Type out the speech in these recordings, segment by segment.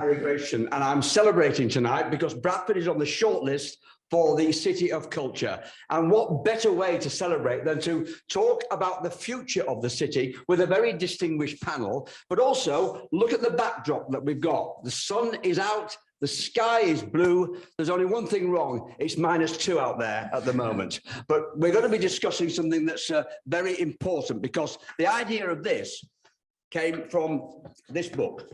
Harry Gration, and I'm celebrating tonight because Bradford is on the shortlist for the City of Culture. And what better way to celebrate than to talk about the future of the city with a very distinguished panel, but also look at the backdrop that we've got. The sun is out, the sky is blue. There's only one thing wrong. It's -2 out there at the moment. But we're going to be discussing something that's very important, because the idea of this came from this book.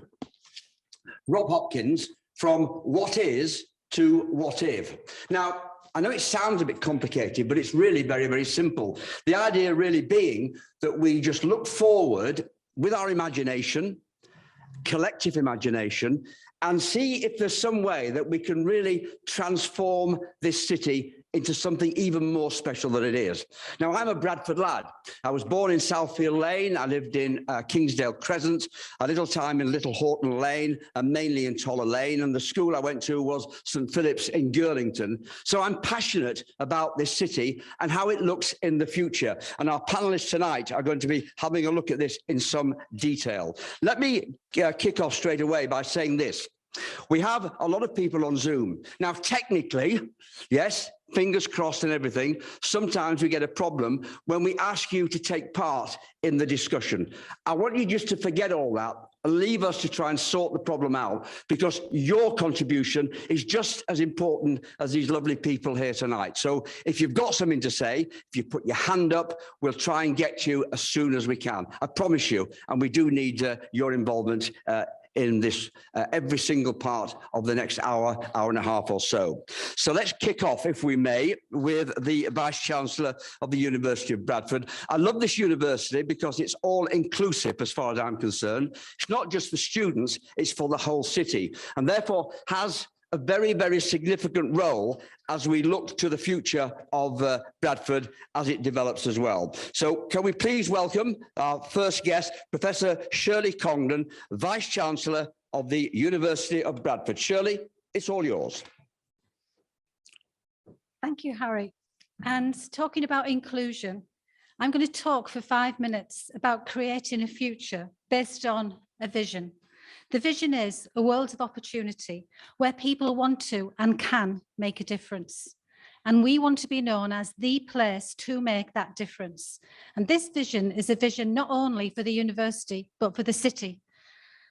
Rob Hopkins, From What Is to What If. Now, I know it sounds a bit complicated, but it's really very, very simple. The idea really being that we just look forward with our imagination, collective imagination, and see if there's some way that we can really transform this city into something even more special than it is. Now, I'm a Bradford lad. I was born in Southfield Lane. I lived in Kingsdale Crescent, a little time in Little Horton Lane, and mainly in Toller Lane. And the school I went to was St Philip's in Girlington. So I'm passionate about this city and how it looks in the future. And our panelists tonight are going to be having a look at this in some detail. Let me kick off straight away by saying this. We have a lot of people on Zoom. Now, technically, yes, fingers crossed and everything, sometimes we get a problem when we ask you to take part in the discussion. I want you just to forget all that and leave us to try and sort the problem out, because your contribution is just as important as these lovely people here tonight. So if you've got something to say, if you put your hand up, we'll try and get to you as soon as we can. I promise you, and we do need your involvement in this every single part of the next hour, hour and a half or so. So let's kick off, if we may, with the Vice-Chancellor of the University of Bradford. I love this university because it's all inclusive as far as I'm concerned. It's not just for students, it's for the whole city, and therefore has a very, very significant role as we look to the future of Bradford as it develops as well. So can we please welcome our first guest, Professor Shirley Congdon, Vice-Chancellor of the University of Bradford. Shirley, it's all yours. Thank you, Harry. And talking about inclusion, I'm going to talk for 5 minutes about creating a future based on a vision. The vision is a world of opportunity where people want to and can make a difference. And we want to be known as the place to make that difference. And this vision is a vision not only for the university, but for the city.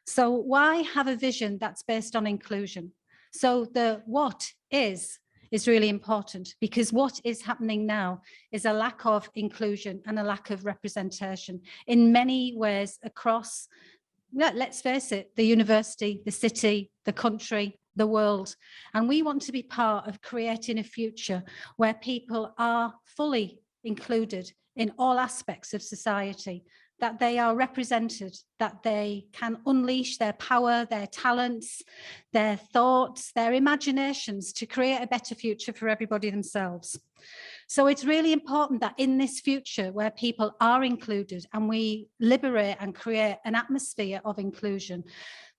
So why have a vision that's based on inclusion? So the what is really important, because what is happening now is a lack of inclusion and a lack of representation in many ways across, let's face it, the university, the city, the country, the world. And we want to be part of creating a future where people are fully included in all aspects of society, that they are represented, that they can unleash their power, their talents, their thoughts, their imaginations to create a better future for everybody themselves. So it's really important that in this future where people are included and we liberate and create an atmosphere of inclusion,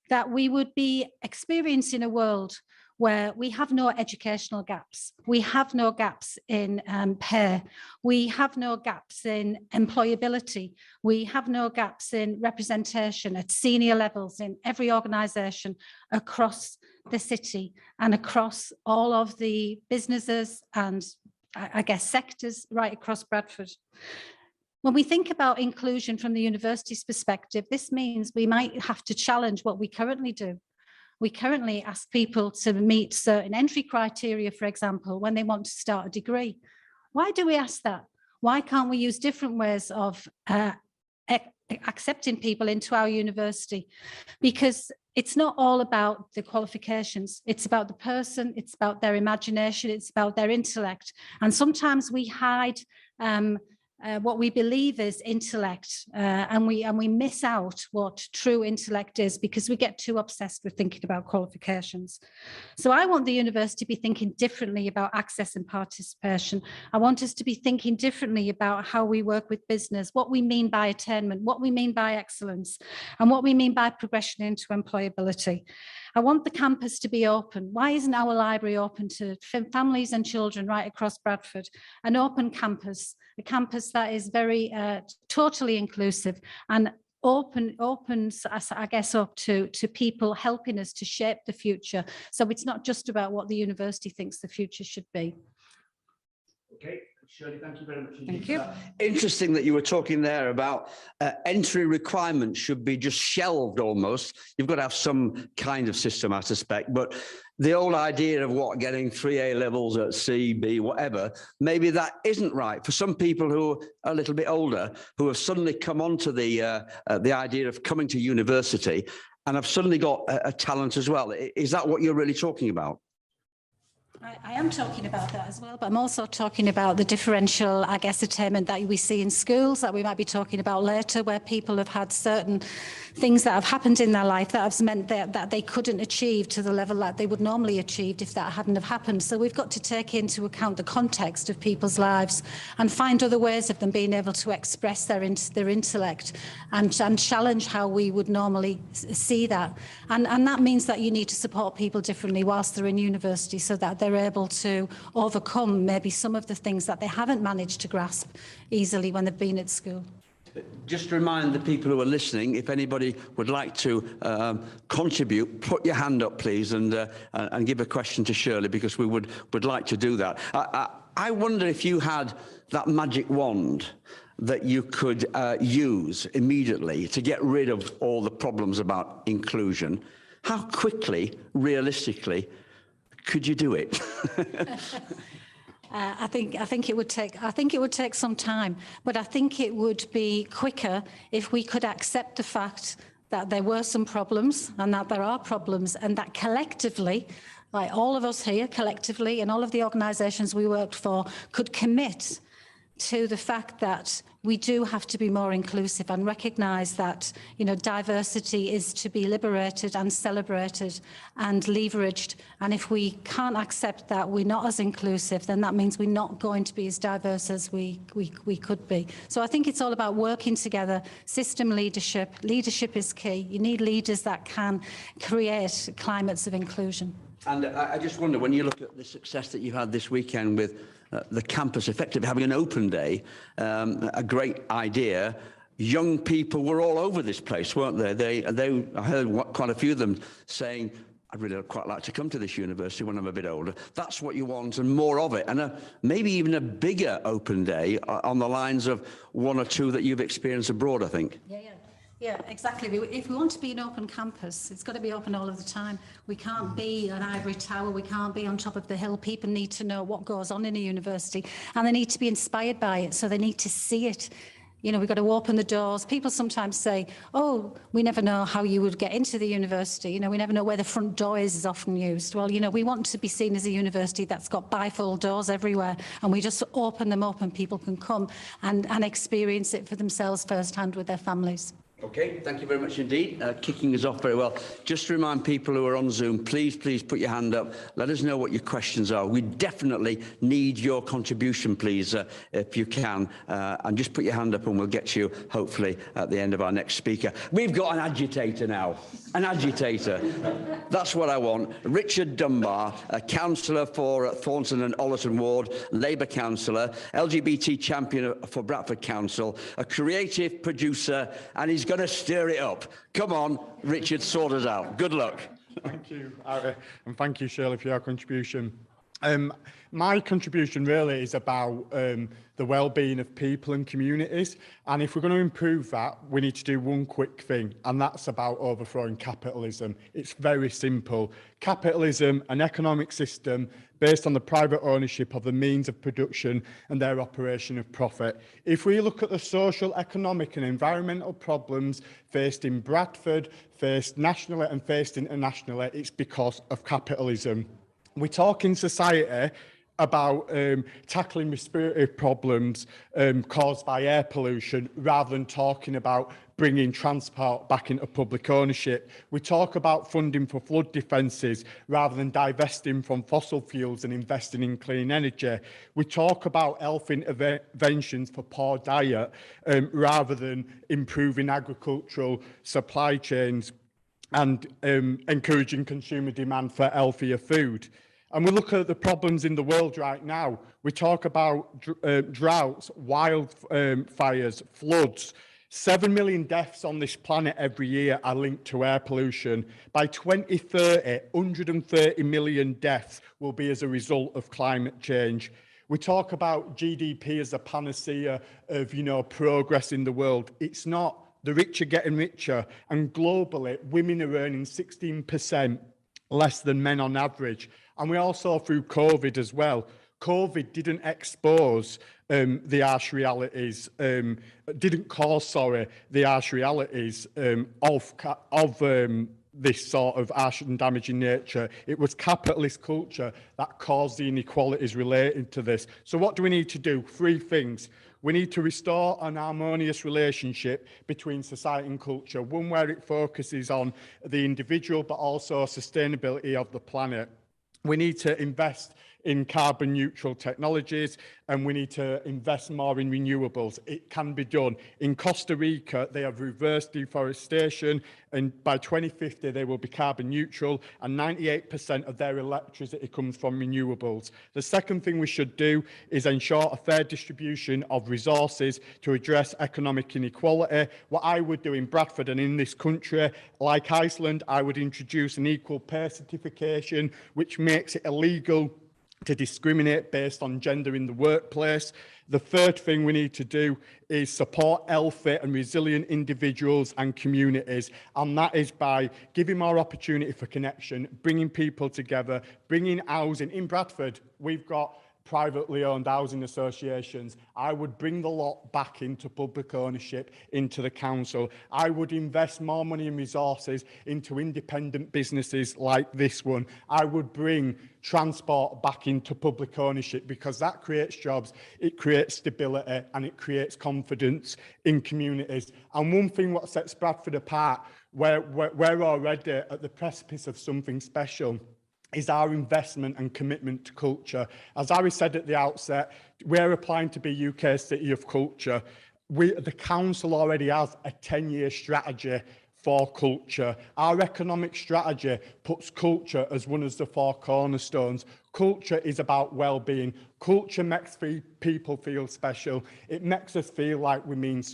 that we would be experiencing a world where we have no educational gaps, we have no gaps in pay, we have no gaps in employability, we have no gaps in representation at senior levels in every organisation across the city and across all of the businesses and I guess sectors right across Bradford. When we think about inclusion from the university's perspective, this means we might have to challenge what we currently do. We currently ask people to meet certain entry criteria, for example, when they want to start a degree. Why do we ask that? Why can't we use different ways of accepting people into our university? Because it's not all about the qualifications. It's about the person, it's about their imagination, it's about their intellect. And sometimes we hide what we believe is intellect, and we miss out what true intellect is because we get too obsessed with thinking about qualifications. So I want the university to be thinking differently about access and participation. I want us to be thinking differently about how we work with business, what we mean by attainment, what we mean by excellence, and what we mean by progression into employability. I want the campus to be open. Why isn't our library open to families and children right across Bradford? An open campus, a campus that is very totally inclusive and opens us, I guess, up to people helping us to shape the future. So it's not just about what the university thinks the future should be. Okay, Shirley, thank you very much. Thank you. Interesting that you were talking there about entry requirements should be just shelved almost. You've got to have some kind of system, I suspect, but the old idea of what, getting 3 A levels at C, B, whatever, maybe that isn't right. For some people who are a little bit older, who have suddenly come onto the idea of coming to university and have suddenly got a talent as well. Is that what you're really talking about? I am talking about that as well, but I'm also talking about the differential, I guess, attainment that we see in schools that we might be talking about later, where people have had certain things that have happened in their life that have meant that they couldn't achieve to the level that they would normally achieve if that hadn't have happened. So we've got to take into account the context of people's lives and find other ways of them being able to express their intellect and challenge how we would normally see that. And that means that you need to support people differently whilst they're in university so that they're able to overcome maybe some of the things that they haven't managed to grasp easily when they've been at school. Just to remind the people who are listening, if anybody would like to contribute, put your hand up, please, and give a question to Shirley, because we would like to do that. I wonder if you had that magic wand that you could use immediately to get rid of all the problems about inclusion. How quickly, realistically, could you do it? I think it would take some time, but I think it would be quicker if we could accept the fact that there were some problems and that there are problems, and that collectively, like all of us here collectively and all of the organisations we worked for, could commit to the fact that we do have to be more inclusive and recognise that, you know, diversity is to be liberated and celebrated and leveraged. And if we can't accept that we're not as inclusive, then that means we're not going to be as diverse as we could be. So I think it's all about working together, system leadership. Leadership is key. You need leaders that can create climates of inclusion. And I just wonder, when you look at the success that you had this weekend with the campus effectively having an open day, a great idea. Young people were all over this place, weren't they? I heard quite a few of them saying, I'd really quite like to come to this university when I'm a bit older. That's what you want, and more of it. And maybe even a bigger open day on the lines of one or two that you've experienced abroad, I think. Yeah, exactly. If we want to be an open campus, it's got to be open all of the time. We can't be an ivory tower. We can't be on top of the hill. People need to know what goes on in a university, and they need to be inspired by it. So they need to see it. You know, we've got to open the doors. People sometimes say, oh, we never know how you would get into the university. You know, we never know where the front door is often used. Well, you know, we want to be seen as a university that's got bifold doors everywhere, and we just open them up and people can come and experience it for themselves firsthand with their families. Okay, thank you very much indeed. Kicking us off very well. Just to remind people who are on Zoom, please put your hand up. Let us know what your questions are. We definitely need your contribution, please, if you can. And just put your hand up and we'll get you, hopefully, at the end of our next speaker. We've got an agitator now. An agitator. That's what I want. Richard Dunbar, a councillor for Thornton and Ollerton Ward, Labour councillor, LGBT champion for Bradford Council, a creative producer, and he's going to stir it up. Come on, Richard, sort us out. Good luck. Thank you, Harry, and thank you, Shirley, for your contribution. My contribution really is about the well-being of people and communities, and if we're going to improve that, we need to do one quick thing, and that's about overthrowing capitalism. It's very simple. Capitalism, an economic system based on the private ownership of the means of production and their operation of profit. If we look at the social, economic and environmental problems faced in Bradford, faced nationally and faced internationally, it's because of capitalism. We talk in society about tackling respiratory problems caused by air pollution rather than talking about bringing transport back into public ownership. We talk about funding for flood defences rather than divesting from fossil fuels and investing in clean energy. We talk about health interventions for poor diet rather than improving agricultural supply chains and encouraging consumer demand for healthier food. And we look at the problems in the world right now. We talk about droughts, wildfires, floods. 7 million deaths on this planet every year are linked to air pollution. By 2030, 130 million deaths will be as a result of climate change. We talk about GDP as a panacea of, progress in the world. It's not. The rich are getting richer, and globally, women are earning 16% less than men on average. And we all saw through COVID as well. COVID didn't expose the harsh realities, didn't cause, the harsh realities of this sort of harsh and damaging nature. It was capitalist culture that caused the inequalities related to this. So what do we need to do? 3 things. We need to restore an harmonious relationship between society and culture, one where it focuses on the individual, but also sustainability of the planet. We need to invest in carbon neutral technologies, and we need to invest more in renewables. It can be done. In Costa Rica, they have reversed deforestation, and by 2050, they will be carbon neutral, and 98% of their electricity comes from renewables. The second thing we should do is ensure a fair distribution of resources to address economic inequality. What I would do in Bradford and in this country, like Iceland, I would introduce an equal pay certification, which makes it illegal to discriminate based on gender in the workplace. The third thing we need to do is support healthy and resilient individuals and communities, and that is by giving more opportunity for connection, bringing people together, bringing housing. In Bradford, we've got privately owned housing associations. I would bring the lot back into public ownership, into the council. I would invest more money and resources into independent businesses like this one. I would bring transport back into public ownership, because that creates jobs, it creates stability, and it creates confidence in communities. And one thing what sets Bradford apart, we're already at the precipice of something special, is our investment and commitment to culture. As Harry said at the outset, we're applying to be UK City of Culture. The council already has a 10-year strategy for culture. Our economic strategy puts culture as one of the 4 cornerstones. Culture is about well-being. Culture makes people feel special. It makes us feel like we mean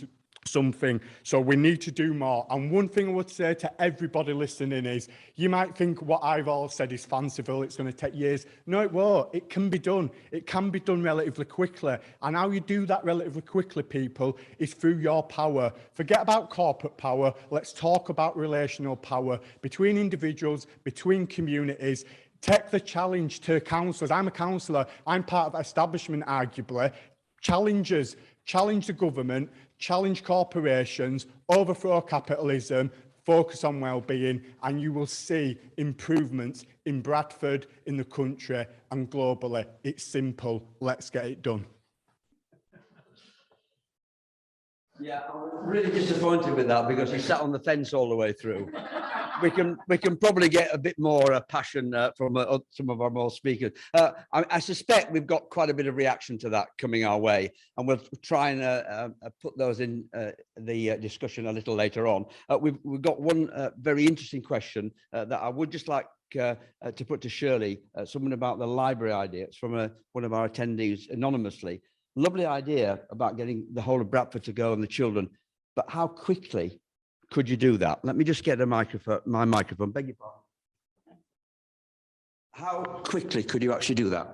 something. So we need to do more. And one thing I would say to everybody listening is, you might think what I've all said is fanciful, it's going to take years. No, it won't. It can be done. It can be done relatively quickly. And how you do that relatively quickly, people, is through your power. Forget about corporate power. Let's talk about relational power between individuals, between communities. Take the challenge to councillors. I'm a councillor. I'm part of establishment, arguably. Challenge the government, challenge corporations, overthrow capitalism, focus on well-being, and you will see improvements in Bradford, in the country, and globally. It's simple. Let's get it done. Yeah, I'm really disappointed with that, because he sat on the fence all the way through. We can probably get a bit more passion from some of our more speakers. I suspect we've got quite a bit of reaction to that coming our way, and we'll try and put those in the discussion a little later on. We've got one very interesting question that I would just like to put to Shirley, someone about the library idea. It's from one of our attendees anonymously. Lovely idea about getting the whole of Bradford to go and the children, but how quickly could you do that? Let me just get my microphone. Beg your pardon. How quickly could you actually do that?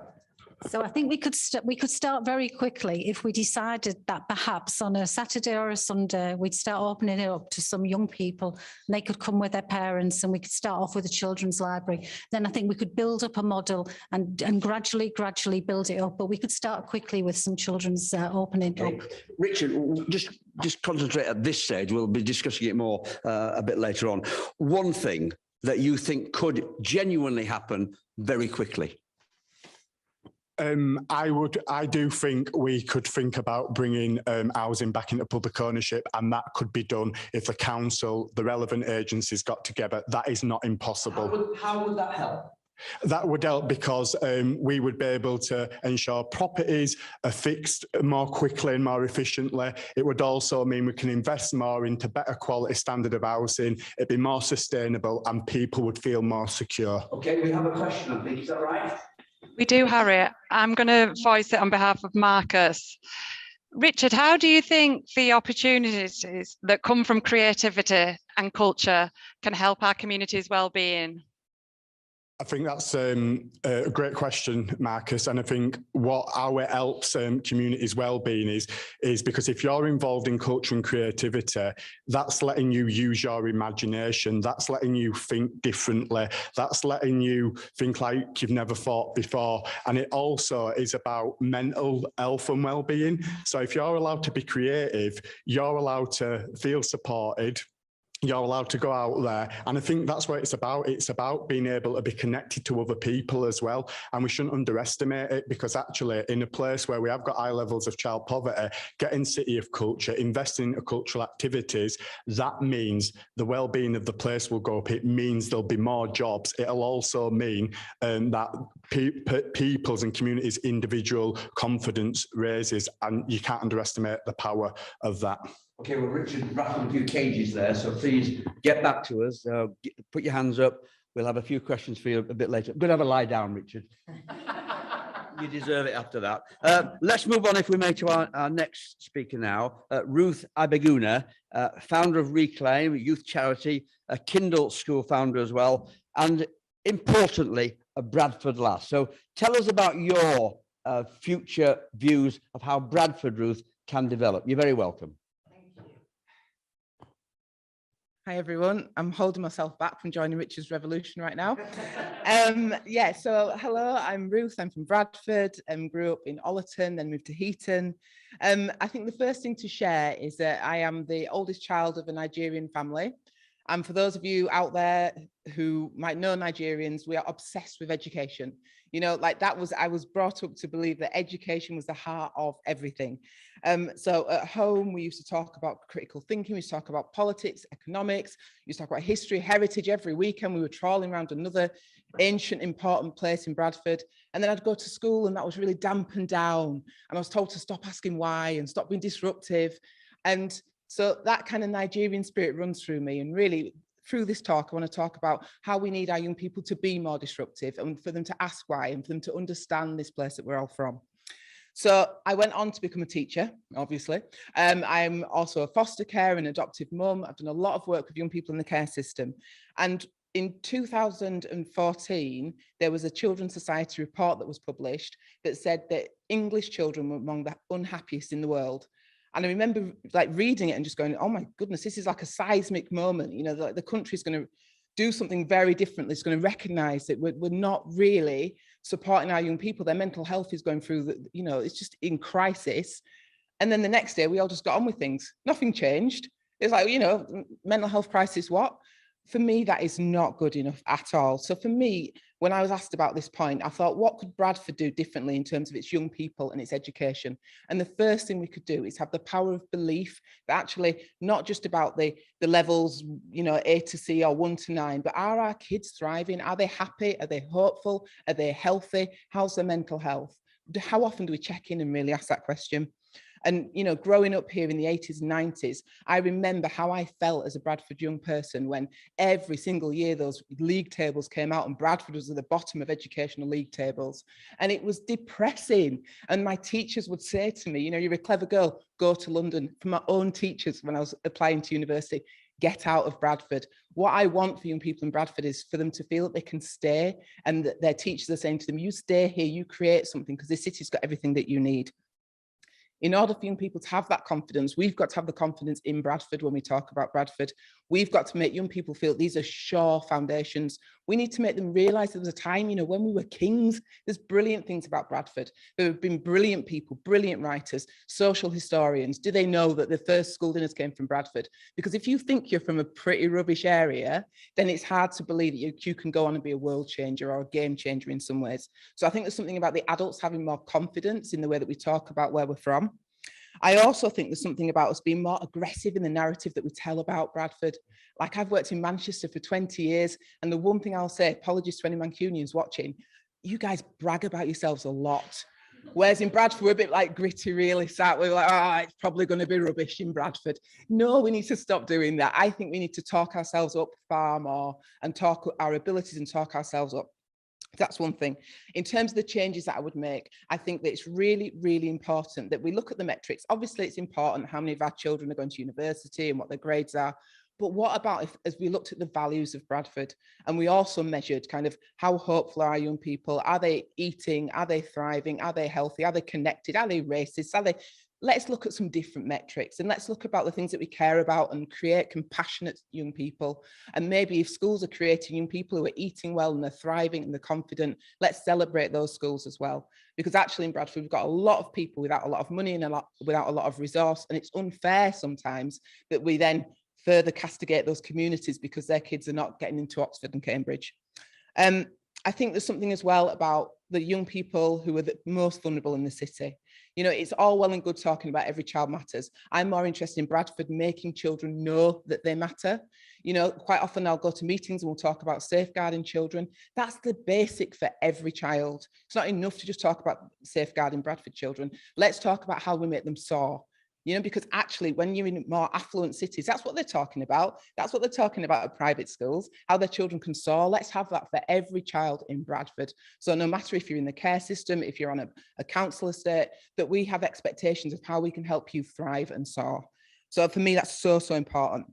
So I think we could start very quickly if we decided that perhaps on a Saturday or a Sunday, we'd start opening it up to some young people, and they could come with their parents, and we could start off with a children's library. Then I think we could build up a model and gradually build it up, but we could start quickly with some children's opening up. Richard, just concentrate at this stage. We'll be discussing it more a bit later on. One thing that you think could genuinely happen very quickly. I do think we could think about bringing housing back into public ownership, and that could be done if the council, the relevant agencies got together. That is not impossible. How would that help? That would help because we would be able to ensure properties are fixed more quickly and more efficiently. It would also mean we can invest more into better quality standard of housing. It'd be more sustainable and people would feel more secure. Okay, we have a question, I think. Is that right? We do, Harry. I'm going to voice it on behalf of Marcus. Richard, how do you think the opportunities that come from creativity and culture can help our community's well-being? I think that's a great question, Marcus. And I think how it helps communities' well-being is because if you're involved in culture and creativity, that's letting you use your imagination. That's letting you think differently. That's letting you think like you've never thought before. And it also is about mental health and well-being. So if you're allowed to be creative, you're allowed to feel supported. You're allowed to go out there. And I think that's what it's about. It's about being able to be connected to other people as well. And we shouldn't underestimate it, because actually in a place where we have got high levels of child poverty, getting City of Culture, investing into cultural activities, that means the well-being of the place will go up. It means there'll be more jobs. It'll also mean that people's and communities' individual confidence raises, and you can't underestimate the power of that. Okay, well, Richard rattled a few cages there, so please get back to us. Put your hands up. We'll have a few questions for you a bit later. I'm going to have a lie down, Richard. You deserve it after that. Let's move on, if we may, to our next speaker now, Ruth Abeguna, founder of Reclaim, a youth charity, a Kindle school founder as well, and importantly, a Bradford lass. So tell us about your future views of how Bradford, Ruth, can develop. You're very welcome. Hi, everyone. I'm holding myself back from joining Richard's revolution right now. Yeah, so hello, I'm Ruth. I'm from Bradford and grew up in Ollerton, then moved to Heaton. I think the first thing to share is that I am the oldest child of a Nigerian family. And for those of you out there who might know Nigerians, we are obsessed with education. You know, like I was brought up to believe that education was the heart of everything. So at home, we used to talk about critical thinking, we used to talk about politics, economics, we used to talk about history, heritage. Every weekend we were trawling around another ancient, important place in Bradford. And then I'd go to school and that was really dampened down. And I was told to stop asking why and stop being disruptive. And so that kind of Nigerian spirit runs through me. And really, through this talk, I want to talk about how we need our young people to be more disruptive and for them to ask why and for them to understand this place that we're all from. So I went on to become a teacher, obviously. I'm also a foster care and adoptive mum. I've done a lot of work with young people in the care system. And in 2014, there was a Children's Society report that was published that said that English children were among the unhappiest in the world. And I remember like reading it and just going, oh my goodness, this is like a seismic moment. You know, the country's going to do something very differently. It's going to recognize that we're not really supporting our young people. Their mental health is going through, it's just in crisis. And then the next day we all just got on with things. Nothing changed. It's like, mental health crisis, what? For me, that is not good enough at all. So for me, when I was asked about this point, I thought, what could Bradford do differently in terms of its young people and its education? And the first thing we could do is have the power of belief, that actually not just about the levels, A to C or 1 to 9, but are our kids thriving? Are they happy? Are they hopeful? Are they healthy? How's their mental health? How often do we check in and really ask that question? And, growing up here in the 80s and 90s, I remember how I felt as a Bradford young person when every single year those league tables came out and Bradford was at the bottom of educational league tables. And it was depressing. And my teachers would say to me, you're a clever girl, go to London. From my own teachers when I was applying to university, get out of Bradford. What I want for young people in Bradford is for them to feel that they can stay and that their teachers are saying to them, you stay here, you create something because this city's got everything that you need. In order for young people to have that confidence, we've got to have the confidence in Bradford when we talk about Bradford. We've got to make young people feel these are sure foundations. We need to make them realise there was a time, when we were kings. There's brilliant things about Bradford. There have been brilliant people, brilliant writers, social historians. Do they know that the first school dinners came from Bradford? Because if you think you're from a pretty rubbish area, then it's hard to believe that you can go on and be a world changer or a game changer in some ways. So I think there's something about the adults having more confidence in the way that we talk about where we're from. I also think there's something about us being more aggressive in the narrative that we tell about Bradford. Like I've worked in Manchester for 20 years. And the one thing I'll say, apologies to any Mancunians watching, you guys brag about yourselves a lot. Whereas in Bradford, we're a bit like gritty realists, aren't we? We're like, it's probably going to be rubbish in Bradford. No, we need to stop doing that. I think we need to talk ourselves up far more and talk our abilities and talk ourselves up. That's one thing. In terms of the changes that I would make, I think that it's really, really important that we look at the metrics. Obviously, it's important how many of our children are going to university and what their grades are. But what about if, as we looked at the values of Bradford, and we also measured kind of how hopeful are young people? Are they eating? Are they thriving? Are they healthy? Are they connected? Are they racist? Are they... Let's look at some different metrics, and let's look about the things that we care about and create compassionate young people. And maybe if schools are creating young people who are eating well and they're thriving and they're confident, let's celebrate those schools as well. Because actually in Bradford, we've got a lot of people without a lot of money and without a lot of resource. And it's unfair sometimes that we then further castigate those communities because their kids are not getting into Oxford and Cambridge. I think there's something as well about the young people who are the most vulnerable in the city. You know, it's all well and good talking about every child matters. I'm more interested in Bradford making children know that they matter. You know, quite often I'll go to meetings and we'll talk about safeguarding children. That's the basic for every child. It's not enough to just talk about safeguarding Bradford children. Let's talk about how we make them soar. You know, because actually when you're in more affluent cities, that's what they're talking about. That's what they're talking about at private schools, how their children can soar. Let's have that for every child in Bradford. So no matter if you're in the care system, if you're on a council estate, that we have expectations of how we can help you thrive and soar. So for me, that's so, so important.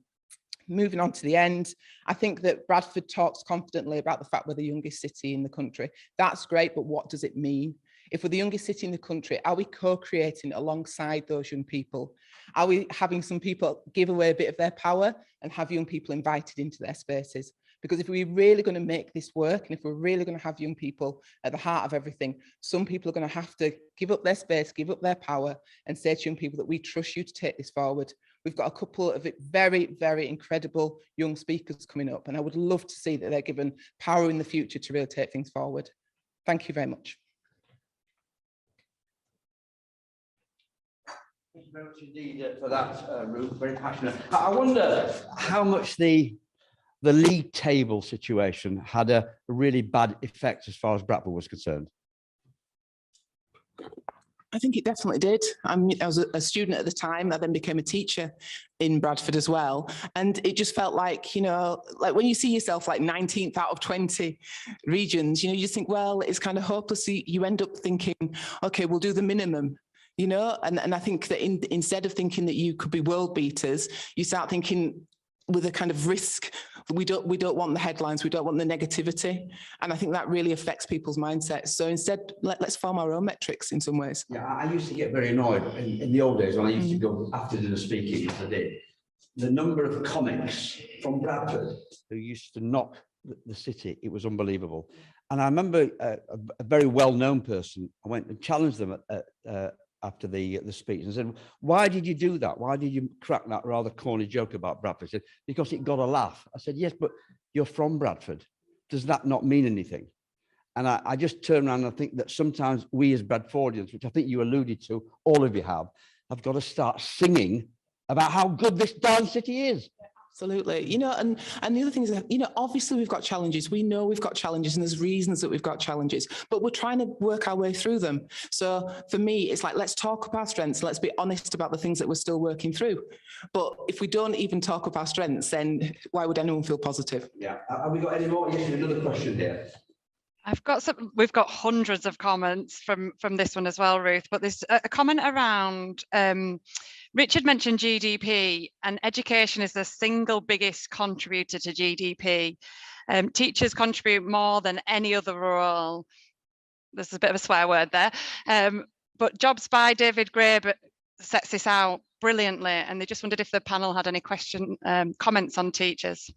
Moving on to the end, I think that Bradford talks confidently about the fact we're the youngest city in the country. That's great, but what does it mean? If we're the youngest city in the country, are we co-creating alongside those young people? Are we having some people give away a bit of their power and have young people invited into their spaces? Because if we're really going to make this work, and if we're really going to have young people at the heart of everything, some people are going to have to give up their space, give up their power, and say to young people that we trust you to take this forward. We've got a couple of very, very incredible young speakers coming up, and I would love to see that they're given power in the future to really take things forward. Thank you very much. Thank you very much indeed for that, Ruth. Very passionate. I wonder how much the league table situation had a really bad effect as far as Bradford was concerned. I think it definitely did. I was a student at the time. I then became a teacher in Bradford as well. And it just felt like, you know, like when you see yourself like 19th out of 20 regions, you know, you just think, well, it's kind of hopeless. You end up thinking, okay, we'll do the minimum. You know, and I think that instead of thinking that you could be world beaters, you start thinking with a kind of risk. We don't want the headlines. We don't want the negativity. And I think that really affects people's mindsets. So instead, let's form our own metrics in some ways. Yeah, I used to get very annoyed in the old days when I used to go after dinner speaking, as I did. The number of comics from Bradford who used to knock the city, it was unbelievable. And I remember a very well-known person, I went and challenged them after the speech and said, why did you do that? Why did you crack that rather corny joke about Bradford? He said, because it got a laugh. I said, yes, but you're from Bradford. Does that not mean anything? And I just turn around and I think that sometimes we as Bradfordians, which I think you alluded to, all of you have got to start singing about how good this darn city is. Absolutely. You know, and the other thing is, you know, obviously we've got challenges. We know we've got challenges and there's reasons that we've got challenges, but we're trying to work our way through them. So for me, it's like, let's talk up our strengths. Let's be honest about the things that we're still working through. But if we don't even talk up our strengths, then why would anyone feel positive? Yeah. Have we got any more? Yes, another question here. We've got hundreds of comments from this one as well, Ruth, but there's a comment around, Richard mentioned GDP, and education is the single biggest contributor to GDP. Teachers contribute more than any other role. There's a bit of a swear word there. But Jobs by David Graeber sets this out brilliantly, and they just wondered if the panel had any comments on teachers.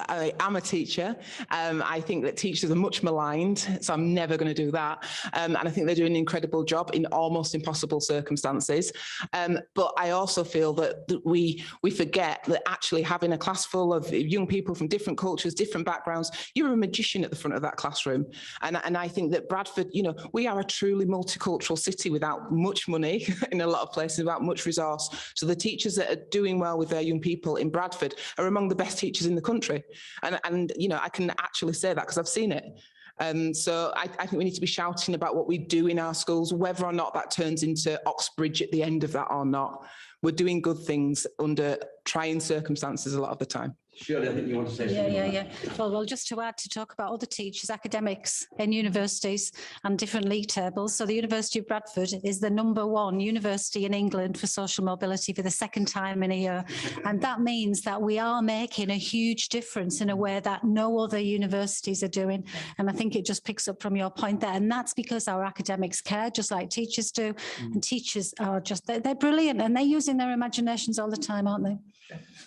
I am a teacher. I think that teachers are much maligned, so I'm never going to do that. And I think they're doing an incredible job in almost impossible circumstances. But I also feel that we forget that actually having a class full of young people from different cultures, different backgrounds, you're a magician at the front of that classroom. And I think that Bradford, you know, we are a truly multicultural city without much money in a lot of places, without much resource. So the teachers that are doing well with their young people in Bradford are among the best teachers in the country. And you know, I can actually say that because I've seen it. So I think we need to be shouting about what we do in our schools, whether or not that turns into Oxbridge at the end of that or not. We're doing good things under trying circumstances a lot of the time. Shirley, I think you want to say something. Yeah. Well, just to add, to talk about other teachers, academics in universities and different league tables. So the University of Bradford is the #1 university in England for social mobility for the second time in a year. And that means that we are making a huge difference in a way that no other universities are doing. And I think it just picks up from your point there. And that's because our academics care, just like teachers do. And teachers are just, they're brilliant, and they're using their imaginations all the time, aren't they?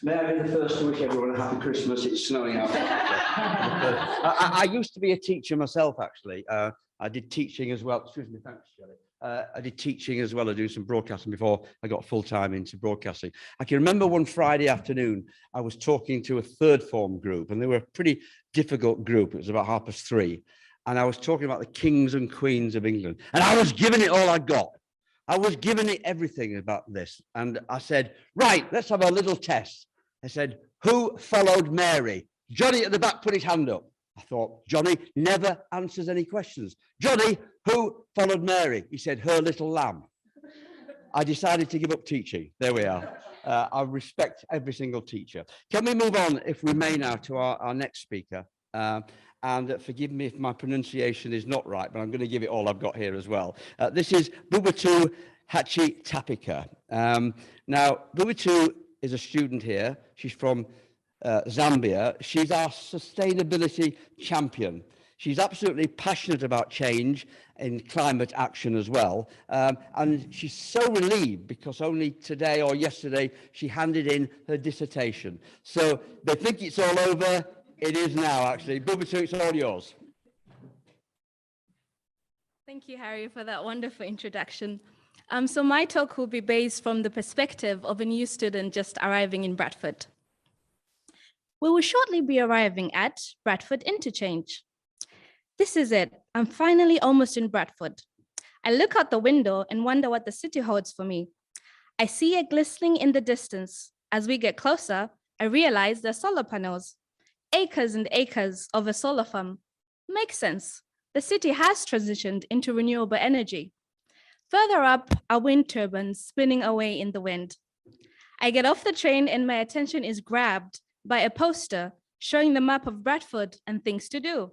May I be the first to wish everyone a happy Christmas? It's snowing out. I used to be a teacher myself, actually. I did teaching as well. Excuse me, thanks, Shelley. I did teaching as well as doing some broadcasting before I got full-time into broadcasting. I can remember one Friday afternoon, I was talking to a third form group, and they were a pretty difficult group. It was about 3:30. And I was talking about the kings and queens of England. And I was giving it all I got. I was giving it everything about this. And I said, right, let's have a little test. I said, who followed Mary? Johnny at the back put his hand up. I thought, Johnny never answers any questions. Johnny, who followed Mary? He said, her little lamb. I decided to give up teaching. There we are. I respect every single teacher. Can we move on, if we may now, to our next speaker? And forgive me if my pronunciation is not right, but I'm going to give it all I've got here as well. This is Bubatu Hachi Tapika. Now, Bubatu is a student here. She's from Zambia. She's our sustainability champion. She's absolutely passionate about change in climate action as well. And she's so relieved because only today or yesterday she handed in her dissertation. So they think it's all over. It is now, actually. Bubatu, it's all yours. Thank you, Harry, for that wonderful introduction. So my talk will be based from the perspective of a new student just arriving in Bradford. We will shortly be arriving at Bradford Interchange. This is it. I'm finally almost in Bradford. I look out the window and wonder what the city holds for me. I see it glistening in the distance. As we get closer, I realize there are solar panels. Acres and acres of a solar farm. Makes sense. The city has transitioned into renewable energy. Further up are wind turbines spinning away in the wind. I get off the train and my attention is grabbed by a poster showing the map of Bradford and things to do.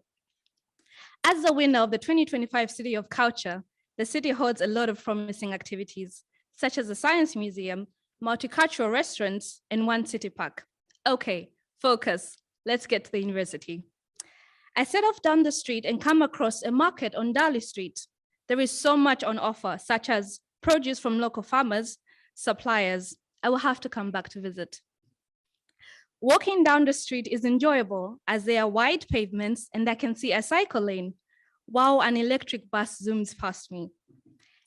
As the winner of the 2025 City of Culture, the city holds a lot of promising activities, such as a science museum, multicultural restaurants, and one city park. Okay, focus. Let's get to the university. I set off down the street and come across a market on Darley Street. There is so much on offer, such as produce from local farmers, suppliers. I will have to come back to visit. Walking down the street is enjoyable as there are wide pavements and I can see a cycle lane while an electric bus zooms past me.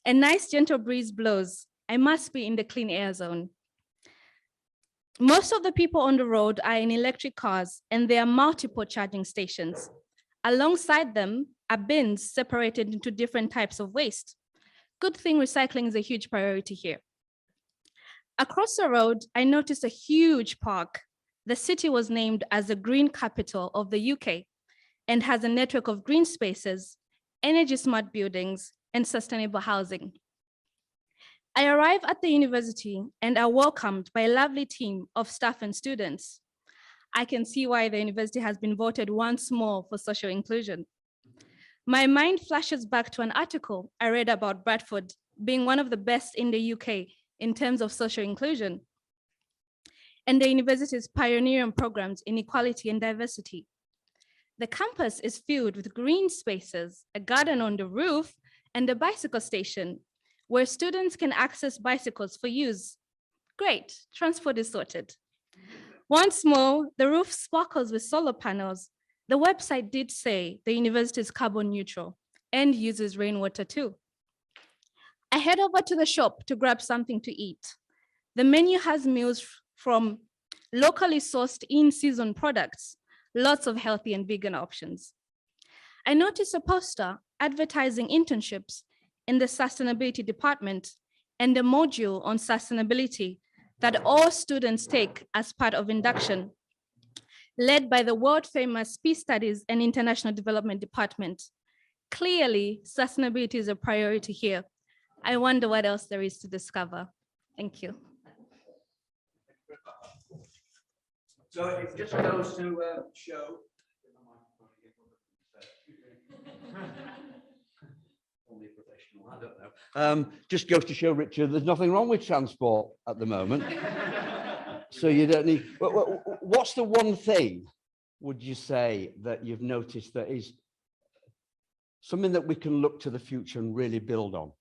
A nice gentle breeze blows. I must be in the clean air zone. Most of the people on the road are in electric cars and there are multiple charging stations. Alongside them are bins separated into different types of waste. Good thing recycling is a huge priority here. Across the road, I noticed a huge park. The city was named as the green capital of the UK and has a network of green spaces, energy smart buildings, and sustainable housing. I arrive at the university and are welcomed by a lovely team of staff and students. I can see why the university has been voted once more for social inclusion. My mind flashes back to an article I read about Bradford being one of the best in the UK in terms of social inclusion, and the university's pioneering programs in equality and diversity. The campus is filled with green spaces, a garden on the roof, and a bicycle station where students can access bicycles for use. Great, transport is sorted. Once more, the roof sparkles with solar panels. The website did say the university is carbon neutral and uses rainwater too. I head over to the shop to grab something to eat. The menu has meals from locally sourced in-season products, lots of healthy and vegan options. I notice a poster advertising internships in the sustainability department and a module on sustainability that all students take as part of induction, led by the world-famous Peace Studies and International Development Department. Clearly, sustainability is a priority here. I wonder what else there is to discover. Thank you. So it just goes to show. Only professional, I don't know. Just goes to show, Richard, there's nothing wrong with transport at the moment. So you don't need. What's the one thing, would you say, that you've noticed that is something that we can look to the future and really build on?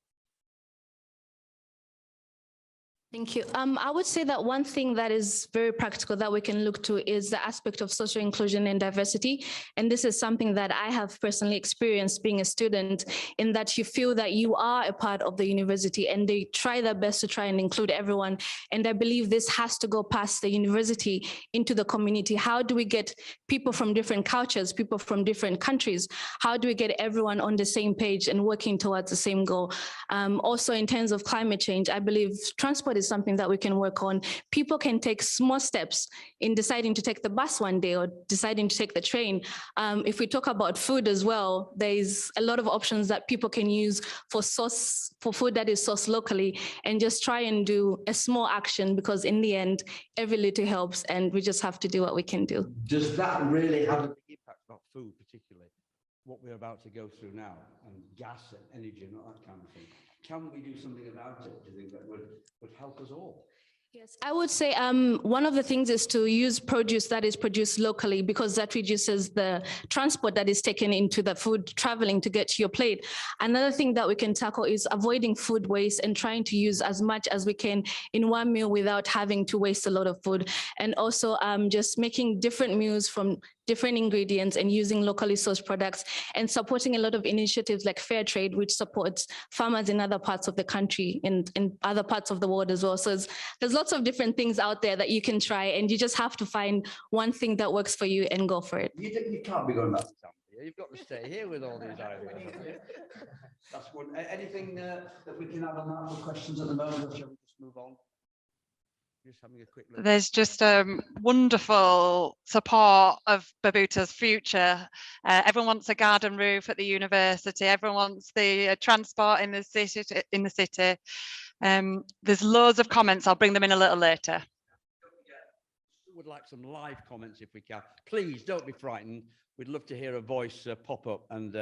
Thank you. I would say that one thing that is very practical that we can look to is the aspect of social inclusion and diversity. And this is something that I have personally experienced being a student, in that you feel that you are a part of the university and they try their best to try and include everyone. And I believe this has to go past the university into the community. How do we get people from different cultures, people from different countries? How do we get everyone on the same page and working towards the same goal? Also, in terms of climate change, I believe transport is something that we can work on. People can take small steps in deciding to take the bus one day or deciding to take the train. If we talk about food as well, there's a lot of options that people can use for food that is sourced locally, and just try and do a small action, because in the end, every little helps and we just have to do what we can do. Does that really have a big impact about food, particularly what we're about to go through now, and gas and energy and all that kind of thing? Can we do something about it? Do you think that would help us all? Yes, I would say one of the things is to use produce that is produced locally, because that reduces the transport that is taken into the food traveling to get to your plate. Another thing that we can tackle is avoiding food waste and trying to use as much as we can in one meal without having to waste a lot of food. And also just making different meals from different ingredients and using locally sourced products, and supporting a lot of initiatives like fair trade, which supports farmers in other parts of the country and in other parts of the world as well. So there's lots of different things out there that you can try, and you just have to find one thing that works for you and go for it. You can't be going back to Zambia. You've got to stay here with all these ideas. That's good. Anything that we can add on that for questions at the moment, or shall we just move on? Just having a quick look. There's just wonderful support of Babuta's future. Everyone wants a garden roof at the university. Everyone wants the transport in the city. There's loads of comments. I'll bring them in a little later. Would like some live comments if we can. Please don't be frightened. We'd love to hear a voice pop up and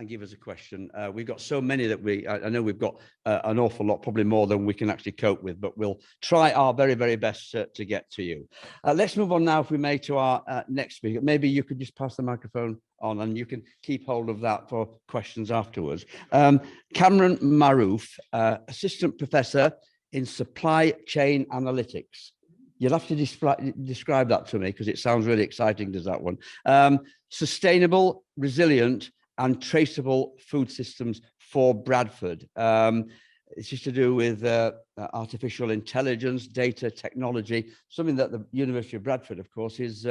give us a question. We've got so many that I know we've got an awful lot, probably more than we can actually cope with, but we'll try our very, very best to get to you. Let's move on now, if we may, to our next speaker. Maybe you could just pass the microphone on and you can keep hold of that for questions afterwards. Cameron Maroof, Assistant Professor in Supply Chain Analytics. You'll have to describe that to me, because it sounds really exciting, does that one? Sustainable, resilient and traceable food systems for Bradford. It's just to do with artificial intelligence, data technology, something that the University of Bradford, of course, is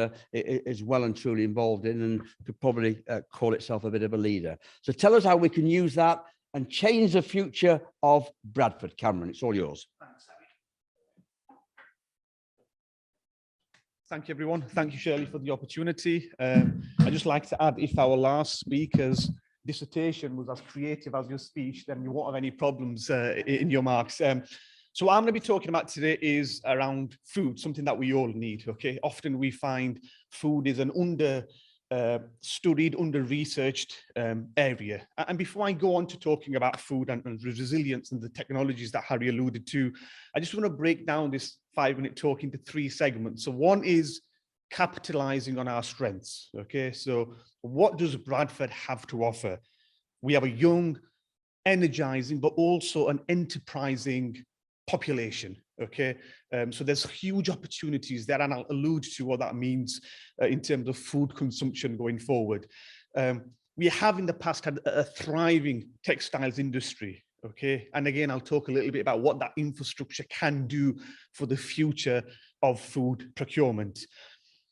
well and truly involved in, and could probably call itself a bit of a leader. So tell us how we can use that and change the future of Bradford. Cameron, it's all yours. Thanks, Harry. Thank you, everyone. Thank you, Shirley, for the opportunity. I'd just like to add, if our last speaker's dissertation was as creative as your speech, then you won't have any problems in your marks. So what I'm going to be talking about today is around food, something that we all need, okay? Often we find food is an studied, under-researched area. And before I go on to talking about food and resilience and the technologies that Harry alluded to, I just want to break down this 5-minute talk into 3 segments. So one is capitalizing on our strengths, okay? So what does Bradford have to offer? We have a young, energizing, but also an enterprising population, okay? So there's huge opportunities there, and I'll allude to what that means in terms of food consumption going forward. We have in the past had a thriving textiles industry, okay? And again, I'll talk a little bit about what that infrastructure can do for the future of food procurement.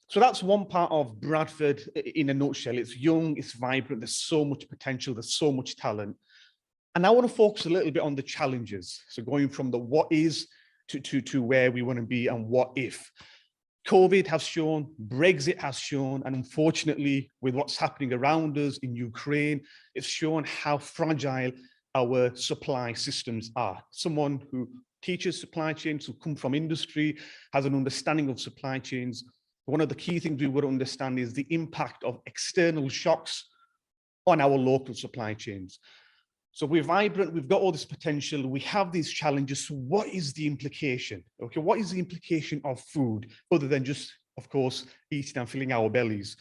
So that's one part of Bradford in a nutshell. It's young, it's vibrant, there's so much potential, there's so much talent. And I want to focus a little bit on the challenges. So going from the what is to where we want to be and what if. COVID has shown, Brexit has shown, and unfortunately, with what's happening around us in Ukraine, it's shown how fragile our supply systems are. Someone who teaches supply chains, who come from industry, has an understanding of supply chains, One of the key things we would understand is the impact of external shocks on our local supply chains. So we're vibrant, we've got all this potential, we have these challenges. So what is the implication? Okay, what is the implication of food other than just, of course, eating and filling our bellies?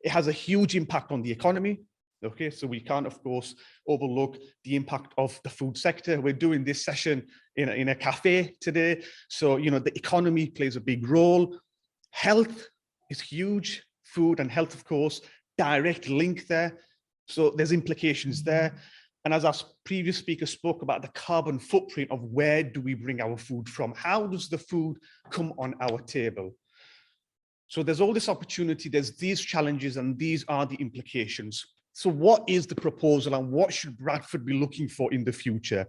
It has a huge impact on the economy. Okay, so we can't, of course, overlook the impact of the food sector. We're doing this session in a cafe today. So, you know, the economy plays a big role. Health is huge. Food and health, of course, direct link there. So there's implications there. And as our previous speaker spoke about the carbon footprint of where do we bring our food from? How does the food come on our table? So there's all this opportunity, there's these challenges, and these are the implications. So what is the proposal and what should Bradford be looking for in the future?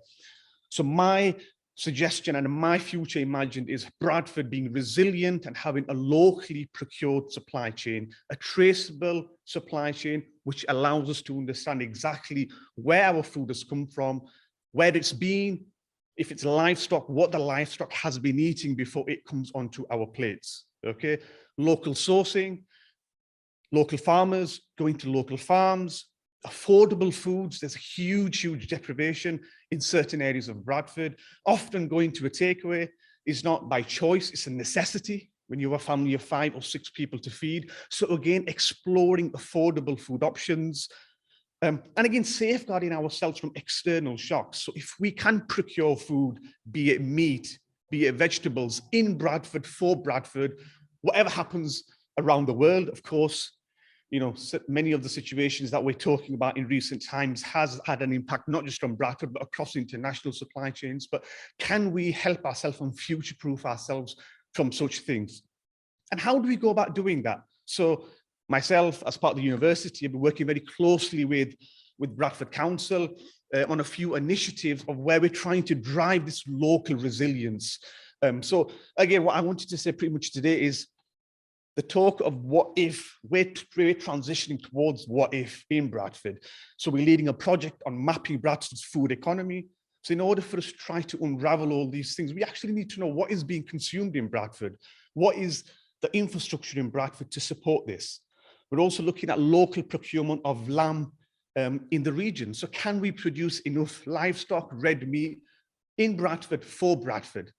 So my suggestion and my future imagined is Bradford being resilient and having a locally procured supply chain, a traceable supply chain, which allows us to understand exactly where our food has come from, where it's been, if it's livestock, what the livestock has been eating before it comes onto our plates, okay? Local sourcing, local farmers, going to local farms, affordable foods. There's a huge deprivation in certain areas of Bradford. Often going to a takeaway is not by choice, it's a necessity when you have a family of 5 or 6 people to feed. So again, exploring affordable food options. And again, safeguarding ourselves from external shocks. So if we can procure food, be it meat, be it vegetables, in Bradford, for Bradford, whatever happens around the world, of course, you know, many of the situations that we're talking about in recent times has had an impact, not just on Bradford, but across international supply chains. But can we help ourselves and future-proof ourselves from such things? And how do we go about doing that? So myself, as part of the university, I've been working very closely with Bradford Council on a few initiatives of where we're trying to drive this local resilience. So again, what I wanted to say pretty much today is the talk of what if, we're transitioning towards what if in Bradford. So we're leading a project on mapping Bradford's food economy. So in order for us to try to unravel all these things, we actually need to know what is being consumed in Bradford. What is the infrastructure in Bradford to support this? We're also looking at local procurement of lamb in the region. So can we produce enough livestock, red meat in Bradford for Bradford?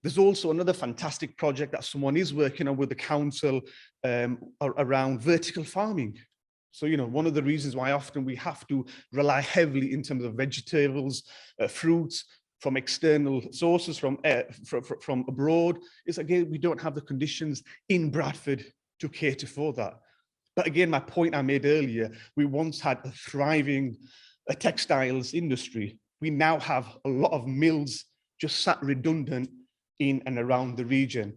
There's also another fantastic project that someone is working on with the council around vertical farming. So, you know, one of the reasons why often we have to rely heavily in terms of vegetables, fruits from external sources, from abroad, is again, we don't have the conditions in Bradford to cater for that. But again, my point I made earlier, we once had a thriving textiles industry. We now have a lot of mills just sat redundant in and around the region.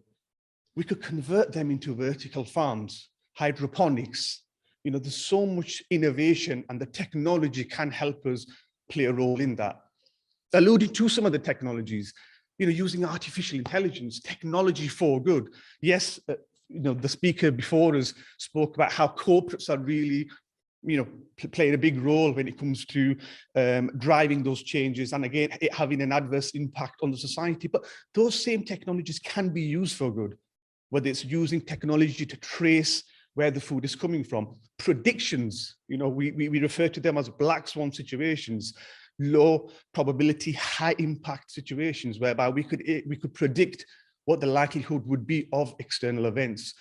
We could convert them into vertical farms, hydroponics. You know, there's so much innovation and the technology can help us play a role in that. Alluding to some of the technologies, you know, using artificial intelligence, technology for good. Yes, you know, the speaker before us spoke about how corporates are really, you know, playing a big role when it comes to driving those changes, and again, it having an adverse impact on the society. But those same technologies can be used for good, whether it's using technology to trace where the food is coming from. Predictions, you know, we refer to them as black swan situations, low probability, high impact situations, whereby we could predict what the likelihood would be of external events.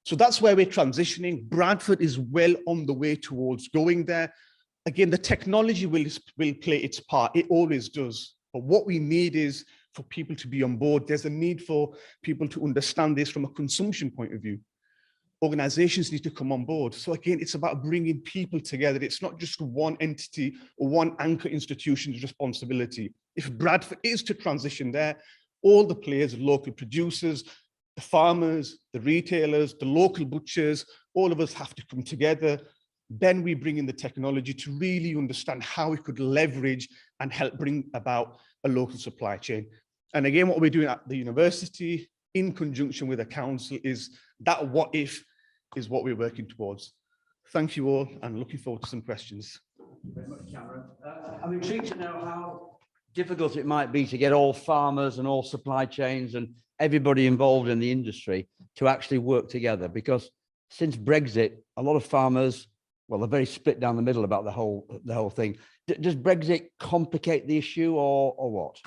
So that's where we're transitioning. Bradford is well on the way towards going there. Again, the technology will play its part. It always does. But what we need is for people to be on board. There's a need for people to understand this from a consumption point of view. Organizations need to come on board. So again, it's about bringing people together. It's not just one entity or one anchor institution's responsibility. If Bradford is to transition there, all the players, local producers, the farmers, the retailers, the local butchers, all of us have to come together. Then we bring in the technology to really understand how we could leverage and help bring about a local supply chain. And again, what we're doing at the university in conjunction with the council is that what if is what we're working towards. Thank you all, and looking forward to some questions. Thank you very much, Cameron. I'm intrigued to know how difficult it might be to get all farmers and all supply chains and everybody involved in the industry to actually work together, because since Brexit, a lot of farmers, well, they're very split down the middle about the whole thing. Does Brexit complicate the issue or what?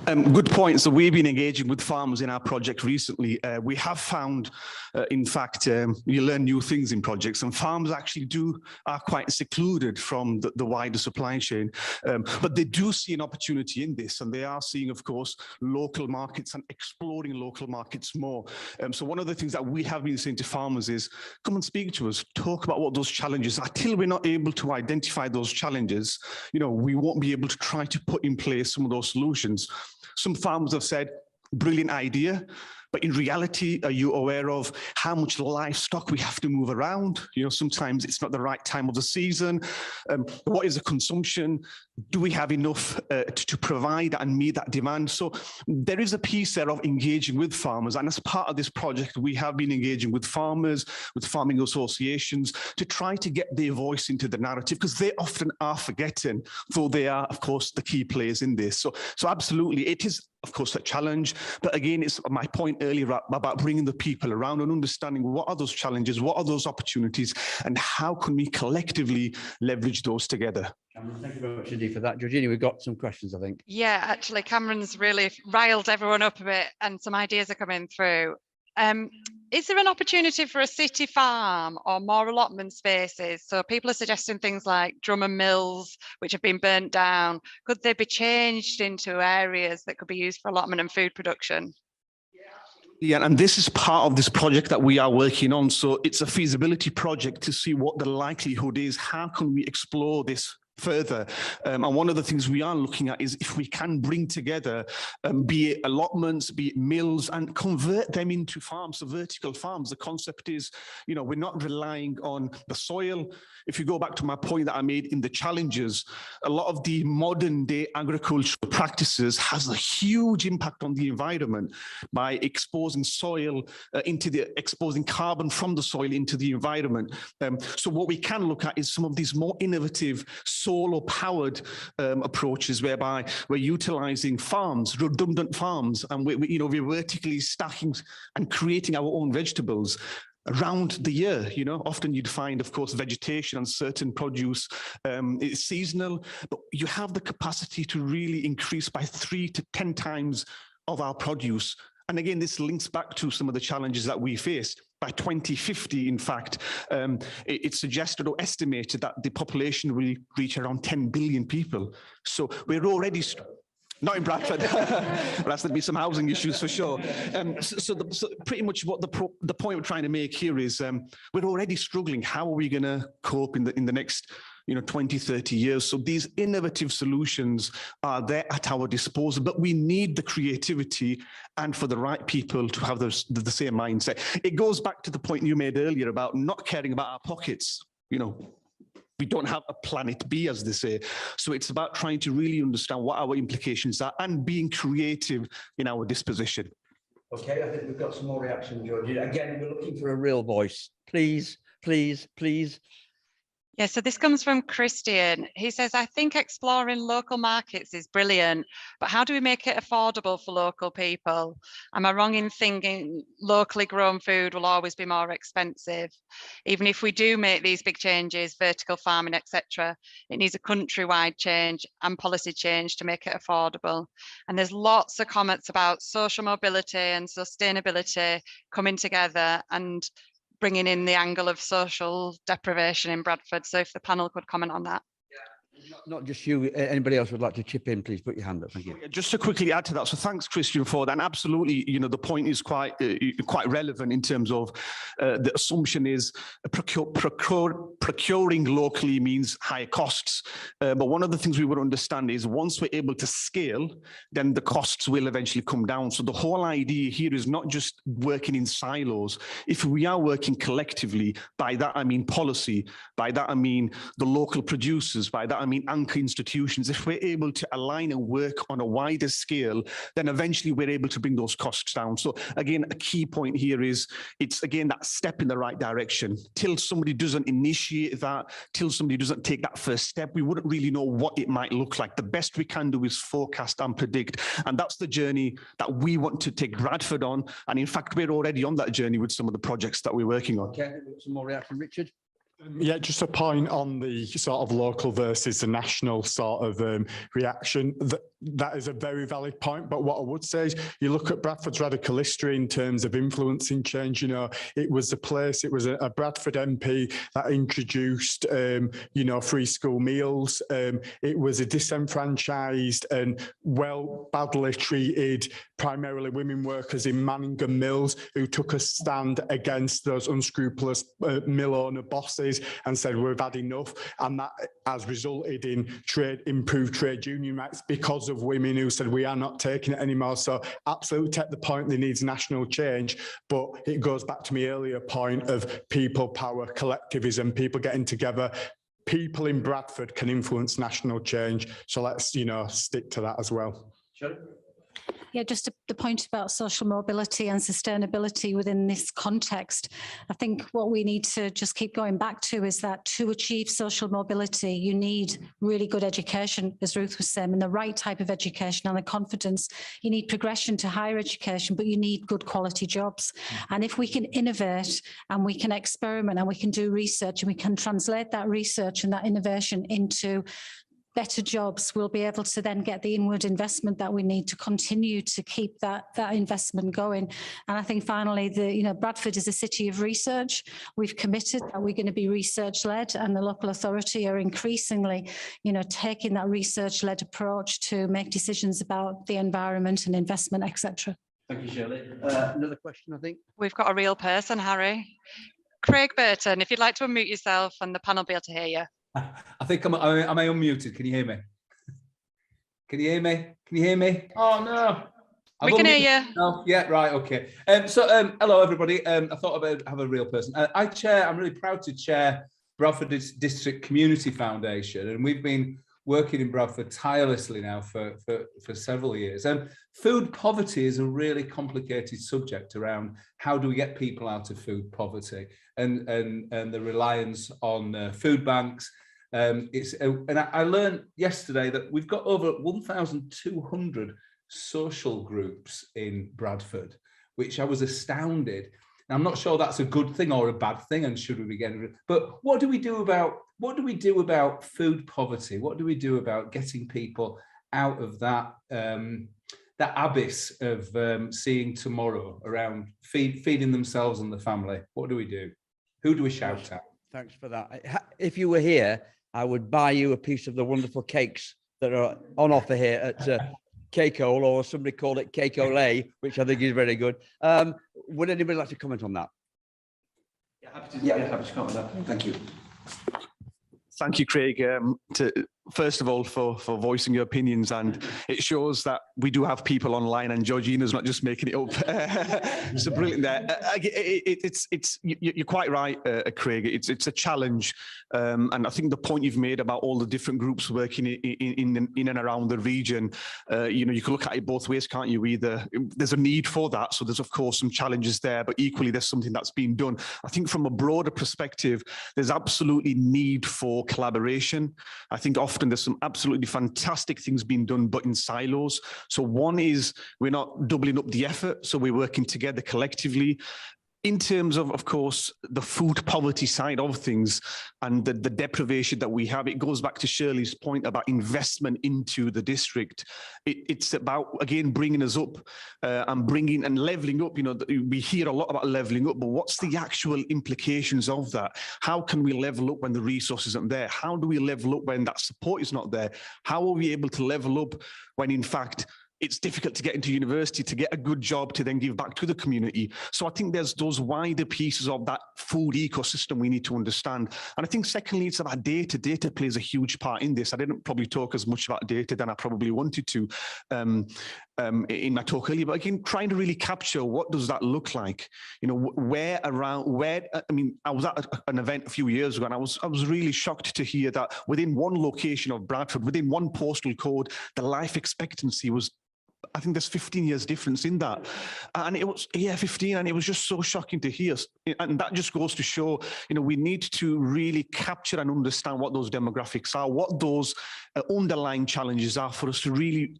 Good point. So we've been engaging with farmers in our project recently. We have found, in fact, you learn new things in projects, and farmers actually are quite secluded from the wider supply chain. But they do see an opportunity in this, and they are seeing, of course, local markets and exploring local markets more. So one of the things that we have been saying to farmers is, come and speak to us, talk about what those challenges are. Until we're not able to identify those challenges, we won't be able to try to put in place some of those solutions. Some farmers have said, brilliant idea, but in reality, are you aware of how much livestock we have to move around? Sometimes it's not the right time of the season. What is the consumption? Do we have enough to provide and meet that demand? So there is a piece there of engaging with farmers. And as part of this project, we have been engaging with farmers, with farming associations, to try to get their voice into the narrative, because they often are forgetting, though they are, of course, the key players in this. So absolutely, it is, of course, a challenge. But again, it's my point earlier about bringing the people around and understanding what are those challenges, what are those opportunities, and how can we collectively leverage those together. Thank you very much indeed for that. Georgina, we've got some questions, I think. Yeah, actually, Cameron's really riled everyone up a bit, and some ideas are coming through. Is there an opportunity for a city farm or more allotment spaces? So people are suggesting things like drum and mills, which have been burnt down. Could they be changed into areas that could be used for allotment and food production? Yeah, and this is part of this project that we are working on. So it's a feasibility project to see what the likelihood is. How can we explore this further? And one of the things we are looking at is if we can bring together, be it allotments, be it mills, and convert them into farms, so vertical farms. The concept is, we're not relying on the soil. If you go back to my point that I made in the challenges, a lot of the modern day agricultural practices has a huge impact on the environment by exposing soil exposing carbon from the soil into the environment. So what we can look at is some of these more innovative solar-powered approaches, whereby we're utilizing farms, redundant farms, and we're vertically stacking and creating our own vegetables around the year. Often you'd find, of course, vegetation and certain produce is seasonal, but you have the capacity to really increase by 3 to 10 times of our produce. And again, this links back to some of the challenges that we face. By 2050, in fact, it's suggested or estimated that the population will reach around 10 billion people. So we're already... Not in Bradford, but there'll be some housing issues for sure. So pretty much what the point we're trying to make here is we're already struggling. How are we going to cope in the next 20, 30 years? So these innovative solutions are there at our disposal, but we need the creativity and for the right people to have the same mindset. It goes back to the point you made earlier about not caring about our pockets. We don't have a planet B, as they say. So it's about trying to really understand what our implications are and being creative in our disposition. Okay, I think we've got some more reaction, Georgie. Again, we're looking for a real voice. Please, please, please. Yeah, so this comes from Christian. He says, I think exploring local markets is brilliant, but how do we make it affordable for local people? Am I wrong in thinking locally grown food will always be more expensive? Even if we do make these big changes, vertical farming, etc., it needs a countrywide change and policy change to make it affordable. And there's lots of comments about social mobility and sustainability coming together and bringing in the angle of social deprivation in Bradford. So if the panel could comment on that. Not just you, anybody else would like to chip in, please put your hand up. Thank you. Just to quickly add to that, so thanks, Christian, for that. And absolutely, the point is quite relevant in terms of the assumption is procuring locally means higher costs. But one of the things we would understand is once we're able to scale, then the costs will eventually come down. So the whole idea here is not just working in silos. If we are working collectively, by that I mean policy, by that I mean the local producers, by that I mean anchor institutions, if we're able to align and work on a wider scale, then eventually we're able to bring those costs down. So again, a key point here is it's again that step in the right direction. Till somebody doesn't initiate that, till somebody doesn't take that first step, we wouldn't really know what it might look like. The best we can do is forecast and predict. And that's the journey that we want to take Bradford on. And in fact, we're already on that journey with some of the projects that we're working on. Okay, some more reaction, Richard. Yeah, just a point on the sort of local versus the national sort of reaction. That is a very valid point. But what I would say is you look at Bradford's radical history in terms of influencing change. You know, it was a place, it was a Bradford MP that introduced, you know, free school meals. It was a disenfranchised and badly treated, primarily women workers in Manningham Mills who took a stand against those unscrupulous mill owner bosses and said we've had enough, and that has resulted in improved trade union rights because of women who said we are not taking it anymore. So absolutely take the point there needs national change, but it goes back to my earlier point of people power, collectivism, people getting together. People in Bradford can influence national change, so let's, you know, stick to that as well. Sure. Yeah, just the point about social mobility and sustainability within this context. I think what we need to just keep going back to is that to achieve social mobility, you need really good education, as Ruth was saying, and the right type of education and the confidence. You need progression to higher education, but you need good quality jobs. And if we can innovate and we can experiment and we can do research and we can translate that research and that innovation into better jobs, we'll be able to then get the inward investment that we need to continue to keep that investment going. And I think finally, Bradford is a city of research. We've committed that we're going to be research led, and the local authority are increasingly, taking that research led approach to make decisions about the environment and investment, etc. Thank you, Shirley. Another question, I think. We've got a real person, Harry. Craig Burton, if you'd like to unmute yourself and the panel will be able to hear you. I think am I unmuted? Can you hear me? Can you hear me? Can you hear me? Oh no. We can hear you. No? Yeah, right, okay. Hello everybody. I thought I'd have a real person. I'm really proud to chair Bradford District Community Foundation, and we've been working in Bradford tirelessly now for several years. Food poverty is a really complicated subject around how do we get people out of food poverty and the reliance on food banks. I learned yesterday that we've got over 1,200 social groups in Bradford, which I was astounded. And I'm not sure that's a good thing or a bad thing, and should we be getting rid of, but what do we do about food poverty? What do we do about getting people out of that that abyss of seeing tomorrow around feeding themselves and the family? What do we do? Who do we shout at? Thanks for that. If you were here, I would buy you a piece of the wonderful cakes that are on offer here at Cake-Ole, or somebody called it Cake-Ole, which I think is very good. Would anybody like to comment on that? Yeah, happy to comment on that. Thank you. Thank you, Craig, first of all, for voicing your opinions, and it shows that we do have people online, and Georgina's not just making it up. So brilliant there. You're quite right, Craig. It's a challenge, and I think the point you've made about all the different groups working in and around the region, you can look at it both ways, can't you? Either there's a need for that, so there's of course some challenges there, but equally there's something that's being done. I think from a broader perspective, there's absolutely need for collaboration. I think often there's some absolutely fantastic things being done, but in silos. So one is we're not doubling up the effort, so we're working together collectively. In terms of course, the food poverty side of things and the deprivation that we have, it goes back to Shirley's point about investment into the district. It's about, again, bringing us up and bringing and levelling up. We hear a lot about levelling up, but what's the actual implications of that? How can we level up when the resource isn't there? How do we level up when that support is not there? How are we able to level up when, in fact, it's difficult to get into university, to get a good job, to then give back to the community. So I think there's those wider pieces of that food ecosystem we need to understand. And I think secondly, it's about data. Data plays a huge part in this. I didn't probably talk as much about data than I probably wanted to in my talk earlier, but again, trying to really capture what does that look like? You know, I mean, I was at an event a few years ago and I was really shocked to hear that within one location of Bradford, within one postal code, the life expectancy was, I think there's 15 years difference in that. And it was, 15, and it was just so shocking to hear. And that just goes to show, you know, we need to really capture and understand what those demographics are, what those underlying challenges are for us to really,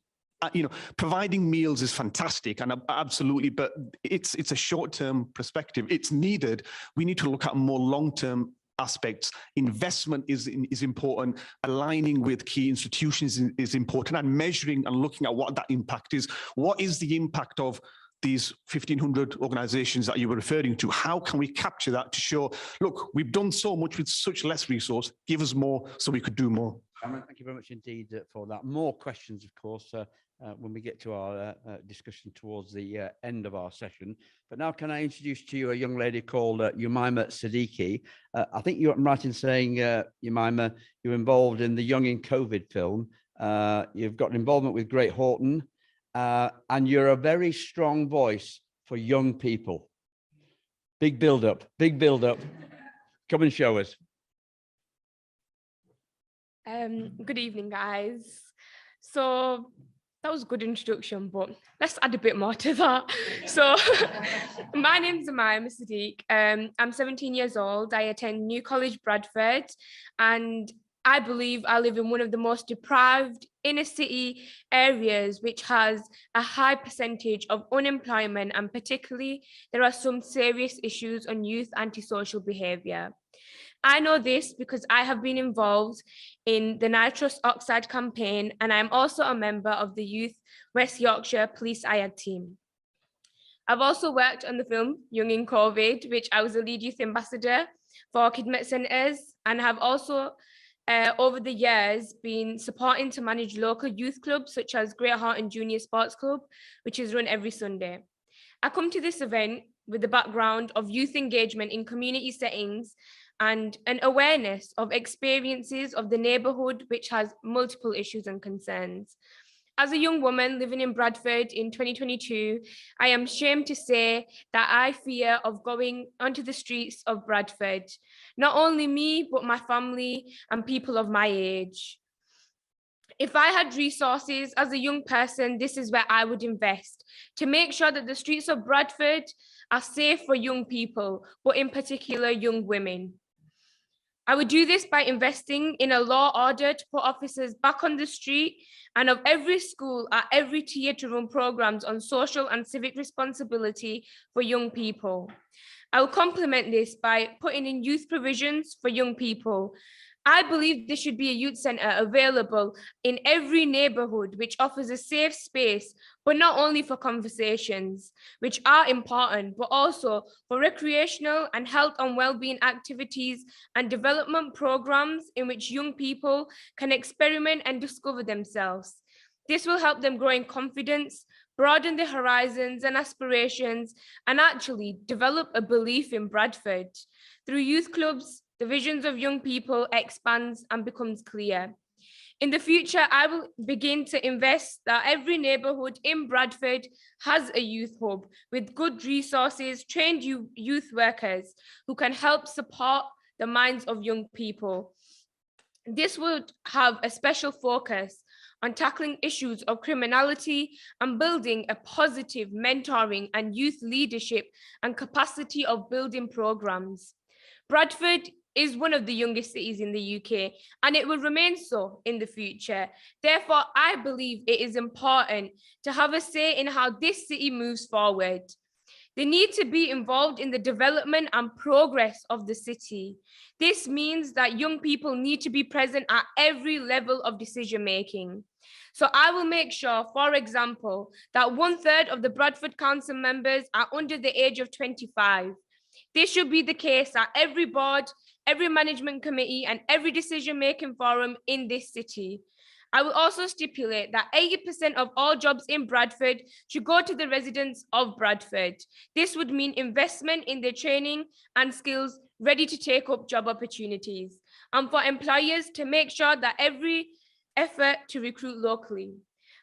you know, providing meals is fantastic and absolutely, but it's a short-term perspective. It's needed. We need to look at more long-term aspects. Investment is important. Aligning with key institutions is important, and measuring and looking at what that impact is. What is the impact of these 1,500 organizations that you were referring to? How can we capture that to show, look, we've done so much with such less resource, give us more so we could do more. Cameron, thank you very much indeed for that. More questions, of course, when we get to our discussion towards the end of our session. But now can I introduce to you a young lady called Umaima Siddiqui. I think you're right in saying, Umaima, you're involved in the Young in COVID film. You've got an involvement with Great Horton, and you're a very strong voice for young people. Big build up, big build up. Come and show us. Good evening, guys. So that was a good introduction, but let's add a bit more to that. So my name's Umaima Siddiq. I'm 17 years old. I attend New College, Bradford, and I believe I live in one of the most deprived inner city areas, which has a high percentage of unemployment, and particularly there are some serious issues on youth antisocial behaviour. I know this because I have been involved in the nitrous oxide campaign, and I'm also a member of the Youth West Yorkshire Police IAD team. I've also worked on the film Young in COVID, which I was a lead youth ambassador for Kidmet Centres, and have also over the years been supporting to manage local youth clubs such as Great Horton Junior Sports Club, which is run every Sunday. I come to this event with the background of youth engagement in community settings and an awareness of experiences of the neighbourhood, which has multiple issues and concerns. As a young woman living in Bradford in 2022, I am ashamed to say that I fear of going onto the streets of Bradford. Not only me, but my family and people of my age. If I had resources as a young person, this is where I would invest to make sure that the streets of Bradford are safe for young people, but in particular young women. I would do this by investing in a law order to put officers back on the street, and of every school at every tier to run programs on social and civic responsibility for young people. I will complement this by putting in youth provisions for young people. I believe there should be a youth centre available in every neighbourhood which offers a safe space, but not only for conversations, which are important, but also for recreational and health and wellbeing activities and development programmes in which young people can experiment and discover themselves. This will help them grow in confidence, broaden their horizons and aspirations, and actually develop a belief in Bradford. Through youth clubs, the visions of young people expands and becomes clear. In the future, I will begin to invest that every neighbourhood in Bradford has a youth hub with good resources, trained youth workers who can help support the minds of young people. This would have a special focus on tackling issues of criminality and building a positive mentoring and youth leadership and capacity of building programmes. Bradford is one of the youngest cities in the UK, and it will remain so in the future. Therefore, I believe it is important to have a say in how this city moves forward. They need to be involved in the development and progress of the city. This means that young people need to be present at every level of decision making. So I will make sure, for example, that 1/3 of the Bradford Council members are under the age of 25. This should be the case at every board, every management committee, and every decision-making forum in this city. I will also stipulate that 80% of all jobs in Bradford should go to the residents of Bradford. This would mean investment in their training and skills ready to take up job opportunities, and for employers to make sure that every effort to recruit locally.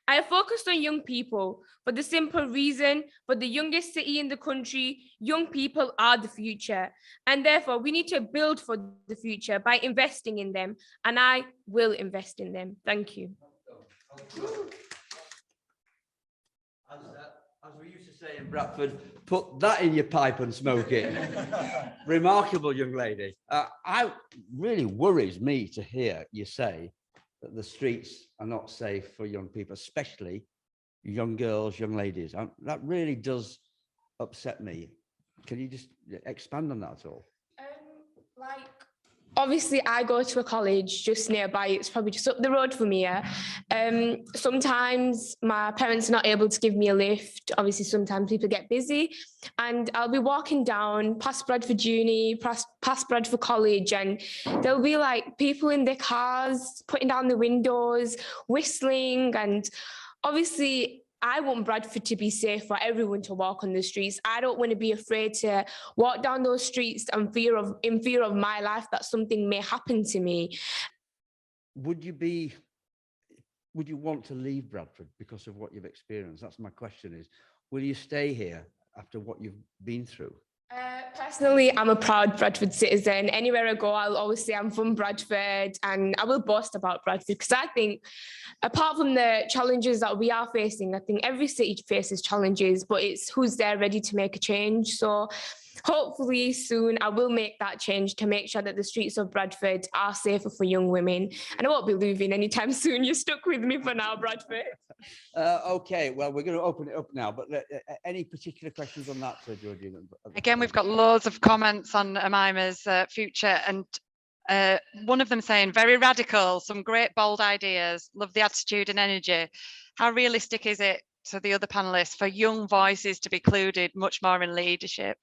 I have focused on young people for the simple reason, for the youngest city in the country, young people are the future. And therefore, we need to build for the future by investing in them. And I will invest in them. Thank you. As we used to say in Bradford, put that in your pipe and smoke it. Remarkable young lady. I really worries me to hear you say that the streets are not safe for young people, especially young girls, young ladies. That really does upset me. Can you just expand on that at all? Obviously, I go to a college just nearby. It's probably just up the road from here. Sometimes my parents are not able to give me a lift. Obviously, sometimes people get busy, and I'll be walking down past Bradford Uni, past Bradford College, and there'll be like people in their cars putting down the windows, whistling, and obviously I want Bradford to be safe for everyone to walk on the streets. I don't want to be afraid to walk down those streets and in fear of my life that something may happen to me. Would you want to leave Bradford because of what you've experienced? That's my question is, will you stay here after what you've been through? Personally, I'm a proud Bradford citizen. Anywhere I go, I'll always say I'm from Bradford, and I will boast about Bradford because I think, apart from the challenges that we are facing, I think every city faces challenges, but it's who's there ready to make a change. So hopefully soon I will make that change to make sure that the streets of Bradford are safer for young women. And I won't be leaving anytime soon. You're stuck with me for now, Bradford. Okay, well, we're going to open it up now, but any particular questions on that, Georgina? Again, we've got loads of comments on Amima's future, and one of them saying, very radical, some great bold ideas, love the attitude and energy. How realistic is it, to the other panelists, for young voices to be included much more in leadership?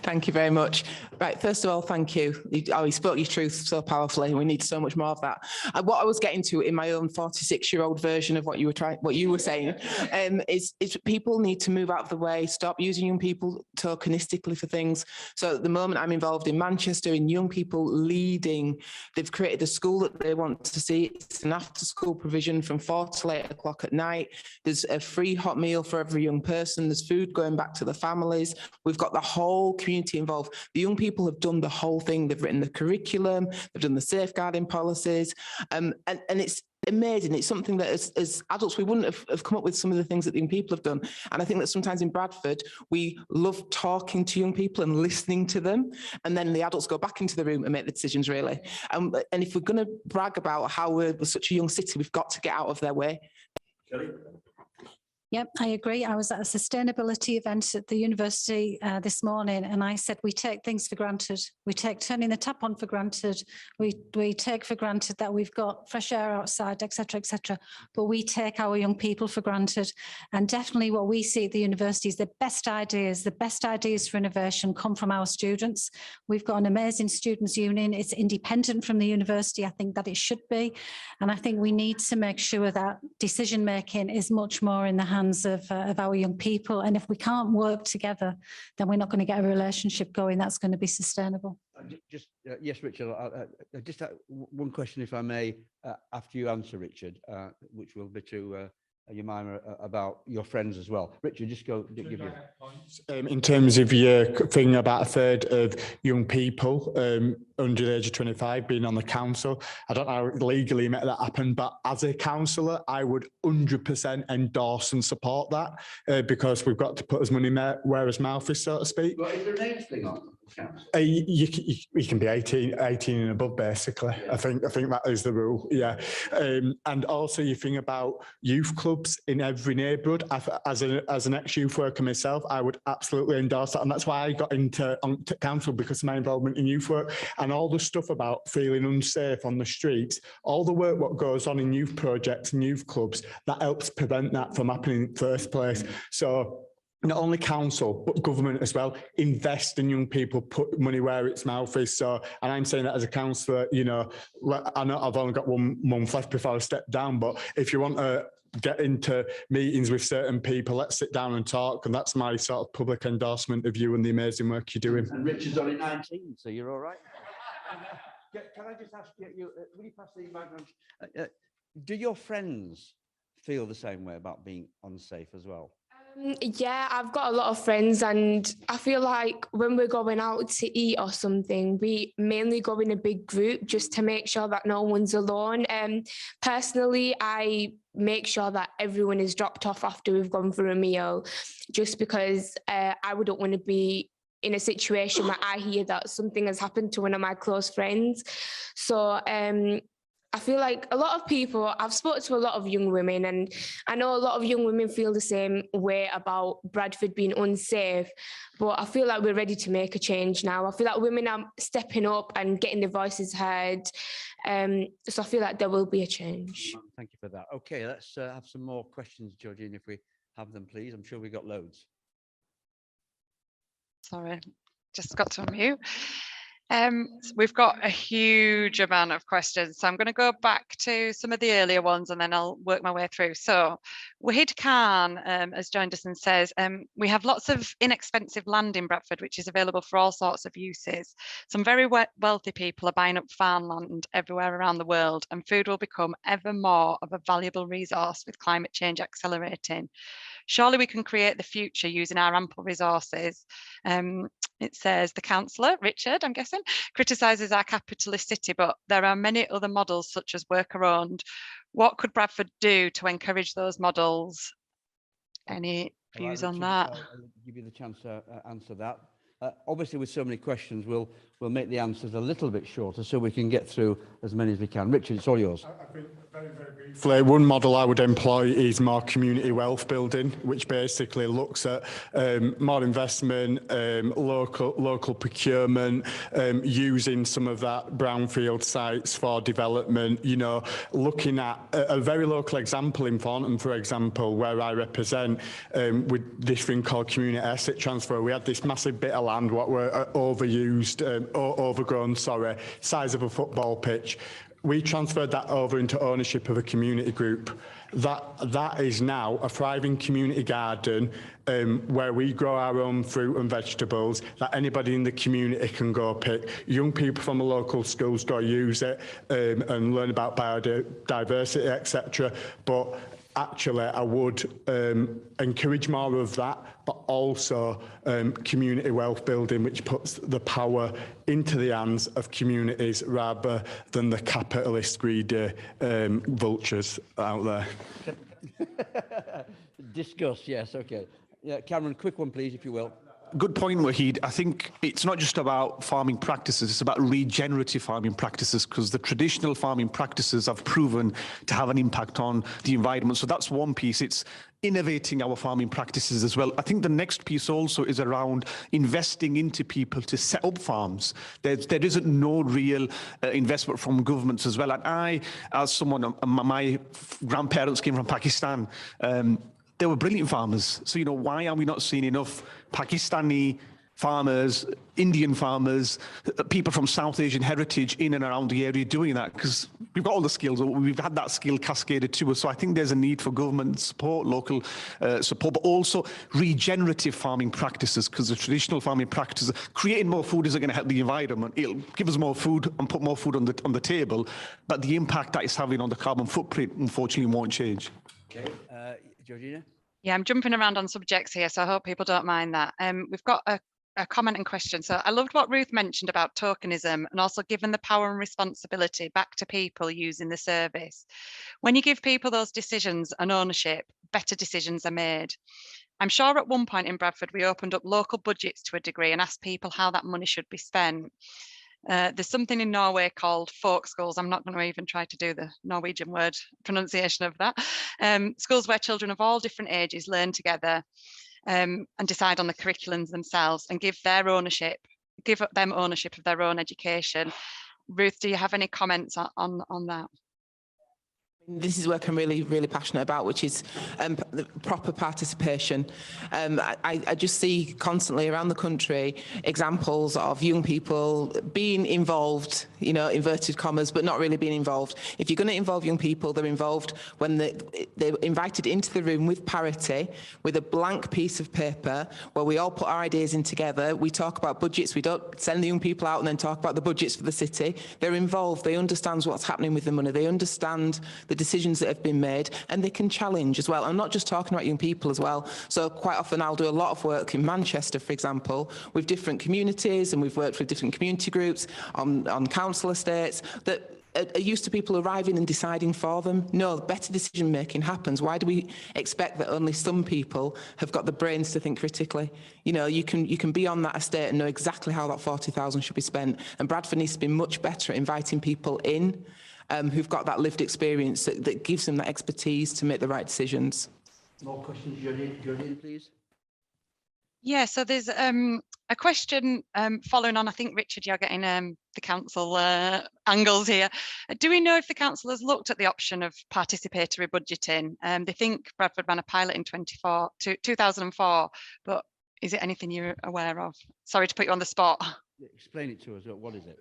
Thank you very much. Right, first of all, thank you. You spoke your truth so powerfully. We need so much more of that. What I was getting to in my own 46-year-old version of what you were saying, is people need to move out of the way, stop using young people tokenistically for things. So at the moment, I'm involved in Manchester in young people leading. They've created a school that they want to see. It's an after-school provision from 4 till 8 o'clock at night. There's a free hot meal for every young person. There's food going back to the families. We've got the whole community involved. The young people have done the whole thing. They've written the curriculum, they've done the safeguarding policies, and it's amazing. It's something that as adults, we wouldn't have come up with some of the things that the young people have done. And I think that sometimes in Bradford, we love talking to young people and listening to them. And then the adults go back into the room and make the decisions, really. And if we're going to brag about how we're such a young city, we've got to get out of their way. Kelly? Yep, I agree. I was at a sustainability event at the university this morning, and I said we take things for granted. We take turning the tap on for granted. We take for granted that we've got fresh air outside, etc., etc. But we take our young people for granted. And definitely what we see at the university is the best ideas for innovation come from our students. We've got an amazing students' union. It's independent from the university. I think that it should be. And I think we need to make sure that decision making is much more in the hands of our young people. And if we can't work together, then we're not going to get a relationship going that's going to be sustainable. Yes, Richard, just one question, if I may, after you answer, Richard, which will be to Jemima about your friends as well. Richard, just go. Give you. In terms of your thing about a third of young people under the age of 25 being on the council, I don't know how legally make that happen, but as a councillor, I would 100% endorse and support that because we've got to put as money where his mouth is, so to speak. Well, is there an age thing on council? You can be 18 and above, basically. Yeah. I think that is the rule. Yeah, and also you think about youth clubs in every neighbourhood. As an ex-youth worker myself, I would absolutely endorse that, and that's why I got into council, because of my involvement in youth work and all the stuff about feeling unsafe on the streets. All the work what goes on in youth projects and youth clubs that helps prevent that from happening in the first place. So not only council, but government as well, invest in young people, put money where its mouth is. So, and I'm saying that as a councillor, you know, I know I've only got 1 month left before I step down, but if you want to get into meetings with certain people, let's sit down and talk. And that's my sort of public endorsement of you and the amazing work you're doing. And Richard's only 19, so you're all right. Can I just ask you, will you pass the microphone? Do your friends feel the same way about being unsafe as well? Yeah, I've got a lot of friends, and I feel like when we're going out to eat or something, we mainly go in a big group just to make sure that no one's alone. Personally, I make sure that everyone is dropped off after we've gone for a meal, just because I wouldn't want to be in a situation where I hear that something has happened to one of my close friends. So I feel like a lot of people, I've spoken to a lot of young women, and I know a lot of young women feel the same way about Bradford being unsafe, but I feel like we're ready to make a change now. I feel like women are stepping up and getting their voices heard. So I feel like there will be a change. Thank you for that. Okay, let's have some more questions, Georgine, if we have them, please. I'm sure we've got loads. Sorry, just got to unmute. We've got a huge amount of questions, so I'm going to go back to some of the earlier ones and then I'll work my way through. So Wahid Khan has joined us and says, we have lots of inexpensive land in Bradford, which is available for all sorts of uses. Some very wealthy people are buying up farmland everywhere around the world, and food will become ever more of a valuable resource with climate change accelerating. Surely we can create the future using our ample resources. It says the councillor, Richard, I'm guessing, criticises our capitalist city, but there are many other models such as worker owned. What could Bradford do to encourage those models? Any views on that? I'll give you the chance to answer that. Obviously, with so many questions, we'll make the answers a little bit shorter so we can get through as many as we can. Richard, it's all yours. I think very briefly, one model I would employ is more community wealth building, which basically looks at more investment, local procurement, using some of that brownfield sites for development, you know, looking at a very local example in Thornton, for example, where I represent, with this thing called community asset transfer. We had this massive bit of land, what were overused, overgrown, sorry, size of a football pitch. We transferred that over into ownership of a community group. That is now a thriving community garden where we grow our own fruit and vegetables that anybody in the community can go pick. Young people from the local schools go use it and learn about biodiversity, etc. But actually, I would encourage more of that, but also community wealth building, which puts the power into the hands of communities rather than the capitalist greedy vultures out there. Discuss, yes, okay. Yeah, Cameron, quick one, please, if you will. Good point, Wahid. I think it's not just about farming practices, it's about regenerative farming practices, because the traditional farming practices have proven to have an impact on the environment. So that's one piece. It's innovating our farming practices as well. I think the next piece also is around investing into people to set up farms. There isn't no real investment from governments as well. And I, as someone, my grandparents came from Pakistan, they were brilliant farmers. So, you know, why are we not seeing enough Pakistani farmers, Indian farmers, people from South Asian heritage in and around the area doing that? Because we've got all the skills, we've had that skill cascaded to us. So I think there's a need for government support, local support, but also regenerative farming practices, because the traditional farming practices, creating more food isn't going to help the environment. It'll give us more food and put more food on the table, but the impact that it's having on the carbon footprint, unfortunately, won't change. Okay, Georgina? Yeah, I'm jumping around on subjects here, so I hope people don't mind that. We've got a comment and question. So I loved what Ruth mentioned about tokenism and also giving the power and responsibility back to people using the service. When you give people those decisions and ownership, better decisions are made. I'm sure at one point in Bradford, we opened up local budgets to a degree and asked people how that money should be spent. There's something in Norway called folk schools. I'm not going to even try to do the Norwegian word pronunciation of that. Schools where children of all different ages learn together and decide on the curriculums themselves and give them ownership of their own education. Ruth, do you have any comments on that? This is work I'm really passionate about, which is the proper participation. I just see constantly around the country examples of young people being involved, you know, inverted commas, but not really being involved. If you're going to involve young people, they're involved when they're invited into the room with parity, with a blank piece of paper where we all put our ideas in together. We talk about budgets. We don't send the young people out and then talk about the budgets for the city. They're involved. They understand what's happening with the money. They understand the decisions that have been made, and they can challenge as well. I'm not just talking about young people as well. So quite often I'll do a lot of work in Manchester, for example, with different communities, and we've worked with different community groups on council estates that are used to people arriving and deciding for them. No, better decision making happens. Why do we expect that only some people have got the brains to think critically? You know, you can be on that estate and know exactly how that 40,000 should be spent. And Bradford needs to be much better at inviting people in who've got that lived experience that gives them that expertise to make the right decisions. More questions, Jodie, please. Yeah, so there's a question following on. I think, Richard, you're getting the council angles here. Do we know if the council has looked at the option of participatory budgeting? They think Bradford ran a pilot in 2004, but is it anything you're aware of? Sorry to put you on the spot. Explain it to us. What is it?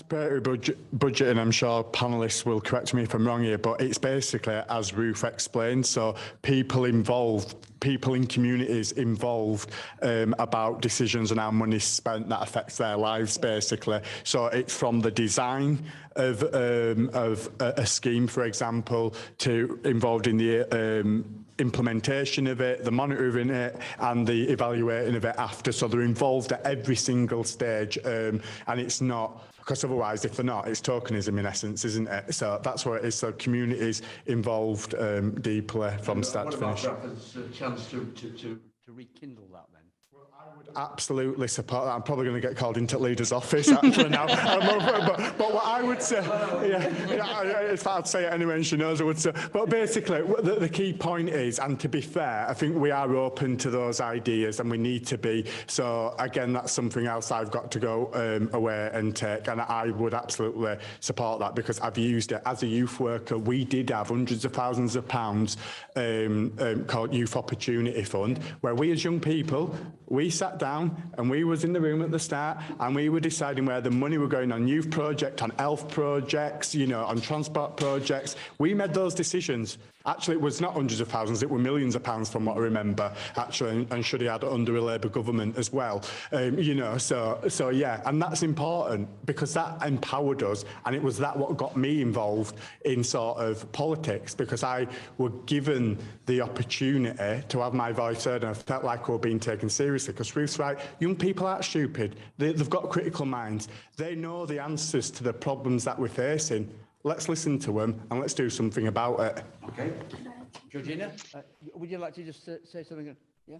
Participatory budgeting, I'm sure panellists will correct me if I'm wrong here, but it's basically, as Ruth explained, so people involved, people in communities involved about decisions and how money's spent that affects their lives, basically. So it's from the design of a scheme, for example, to involved in the implementation of it, the monitoring it, and the evaluating of it after. So they're involved at every single stage, and it's not, because otherwise, if they're not, it's tokenism in essence, isn't it? So that's what it is. So communities involved deeply from start to finish. What about Bradford's chance to rekindle that then? Absolutely support that. I'm probably going to get called into leader's office actually now. But what I would say, if I'd say it anyway and she knows I would say, but basically the key point is, and to be fair, I think we are open to those ideas and we need to be. So again, that's something else I've got to go away and take, and I would absolutely support that because I've used it as a youth worker. We did have hundreds of thousands of pounds called Youth Opportunity Fund, where we as young people, we sat down and we was in the room at the start and we were deciding where the money were going on youth project, on health projects, you know, on transport projects. We made those decisions. Actually, it was not hundreds of thousands, it were millions of pounds from what I remember, actually, and should have had it under a Labour government as well. You know, so yeah, and that's important because that empowered us, and it was that what got me involved in sort of politics, because I were given the opportunity to have my voice heard, and I felt like we were being taken seriously, because Ruth's right, young people aren't stupid, they've got critical minds, they know the answers to the problems that we're facing. Let's listen to them and let's do something about it. Okay. Georgina, would you like to just say something? Yeah.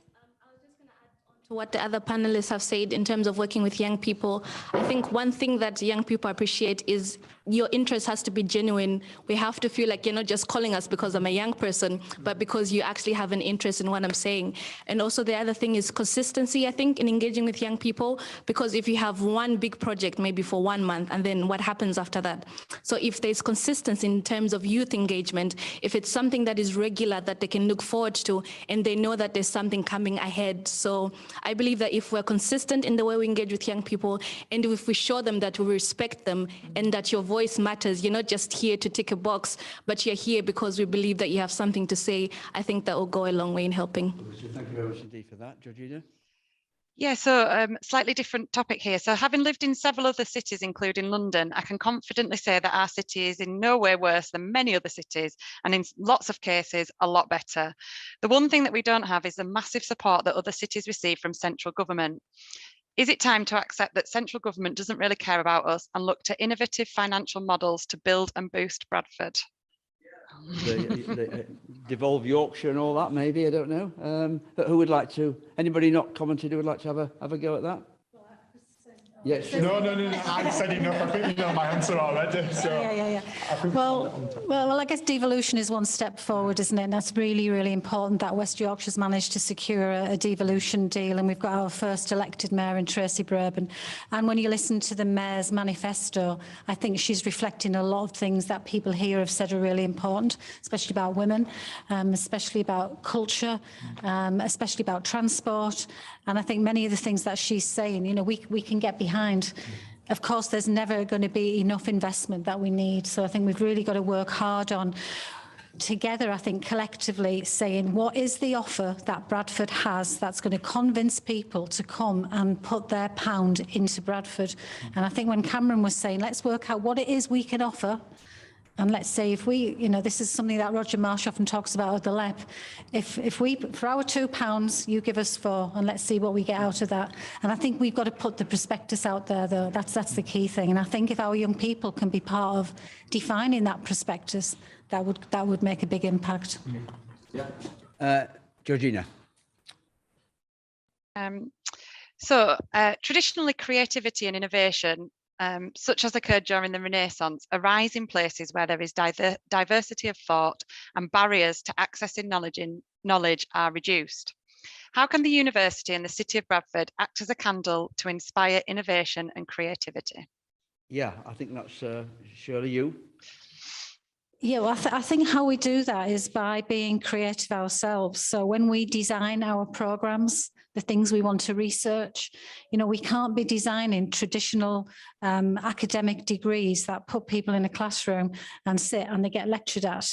To what the other panelists have said in terms of working with young people, I think one thing that young people appreciate is your interest has to be genuine. We have to feel like you're not just calling us because I'm a young person, but because you actually have an interest in what I'm saying. And also the other thing is consistency, I think, in engaging with young people, because if you have one big project, maybe for 1 month, and then what happens after that? So if there's consistency in terms of youth engagement, if it's something that is regular that they can look forward to, and they know that there's something coming ahead. So I believe that if we're consistent in the way we engage with young people, and if we show them that we respect them and that your voice matters, you're not just here to tick a box, but you're here because we believe that you have something to say, I think that will go a long way in helping. Thank you very much indeed for that. Georgina? Yeah, so slightly different topic here. So having lived in several other cities, including London, I can confidently say that our city is in no way worse than many other cities, and in lots of cases, a lot better. The one thing that we don't have is the massive support that other cities receive from central government. Is it time to accept that central government doesn't really care about us and look to innovative financial models to build and boost Bradford? The devolve Yorkshire and all that, maybe, I don't know. But who would like to, anybody not commented who would like to have a go at that? Yes. No. I've said enough. I think you know my answer already. So Yeah. Well, I guess devolution is one step forward, isn't it? And that's really, really important that West Yorkshire's managed to secure a devolution deal, and we've got our first elected mayor in Tracy Brabin. And when you listen to the mayor's manifesto, I think she's reflecting a lot of things that people here have said are really important, especially about women, especially about culture, especially about transport. And I think many of the things that she's saying, you know, we can get behind. Of course, there's never going to be enough investment that we need. So I think we've really got to work hard on together, I think collectively saying what is the offer that Bradford has that's going to convince people to come and put their pound into Bradford. And I think when Cameron was saying, let's work out what it is we can offer. And let's say if we, you know, this is something that Roger Marsh often talks about at the LEP. If we, for our £2, you give us 4, and let's see what we get out of that. And I think we've got to put the prospectus out there, though. That's the key thing. And I think if our young people can be part of defining that prospectus, that would make a big impact. Georgina. Traditionally, creativity and innovation, such as occurred during the Renaissance, arise in places where there is diversity of thought and barriers to accessing knowledge are reduced. How can the university and the City of Bradford act as a candle to inspire innovation and creativity? Yeah, I think that's Shirley, you. Yeah, well, I think how we do that is by being creative ourselves. So when we design our programs, the things we want to research, you know, we can't be designing traditional academic degrees that put people in a classroom and sit and they get lectured at.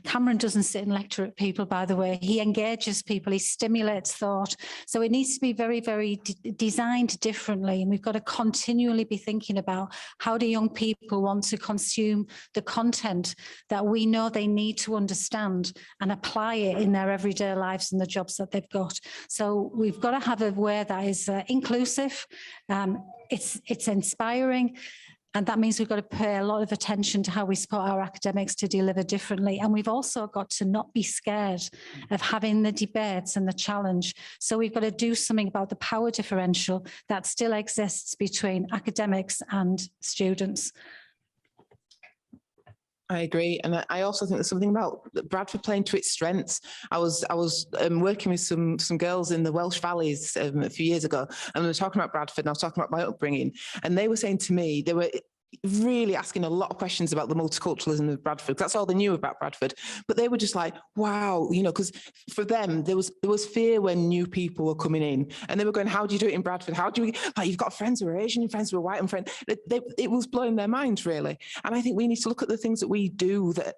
Cameron doesn't sit and lecture at people, by the way. He engages people, he stimulates thought. So it needs to be very, very designed differently. And we've got to continually be thinking about how do young people want to consume the content that we know they need to understand and apply it in their everyday lives and the jobs that they've got. So we've got to have a way that is inclusive, it's inspiring. And that means we've got to pay a lot of attention to how we support our academics to deliver differently. And we've also got to not be scared of having the debates and the challenge. So we've got to do something about the power differential that still exists between academics and students. I agree, and I also think there's something about Bradford playing to its strengths. I was working with some girls in the Welsh Valleys a few years ago, and we were talking about Bradford, and I was talking about my upbringing, and they were saying to me they were really asking a lot of questions about the multiculturalism of Bradford. That's all they knew about Bradford, but they were just like, wow, you know, because for them there was fear when new people were coming in, and they were going, how do you do it in Bradford? How do we, like, you've got friends who are Asian, your friends who are white, and friends. It was blowing their minds, really. And I think we need to look at the things that we do that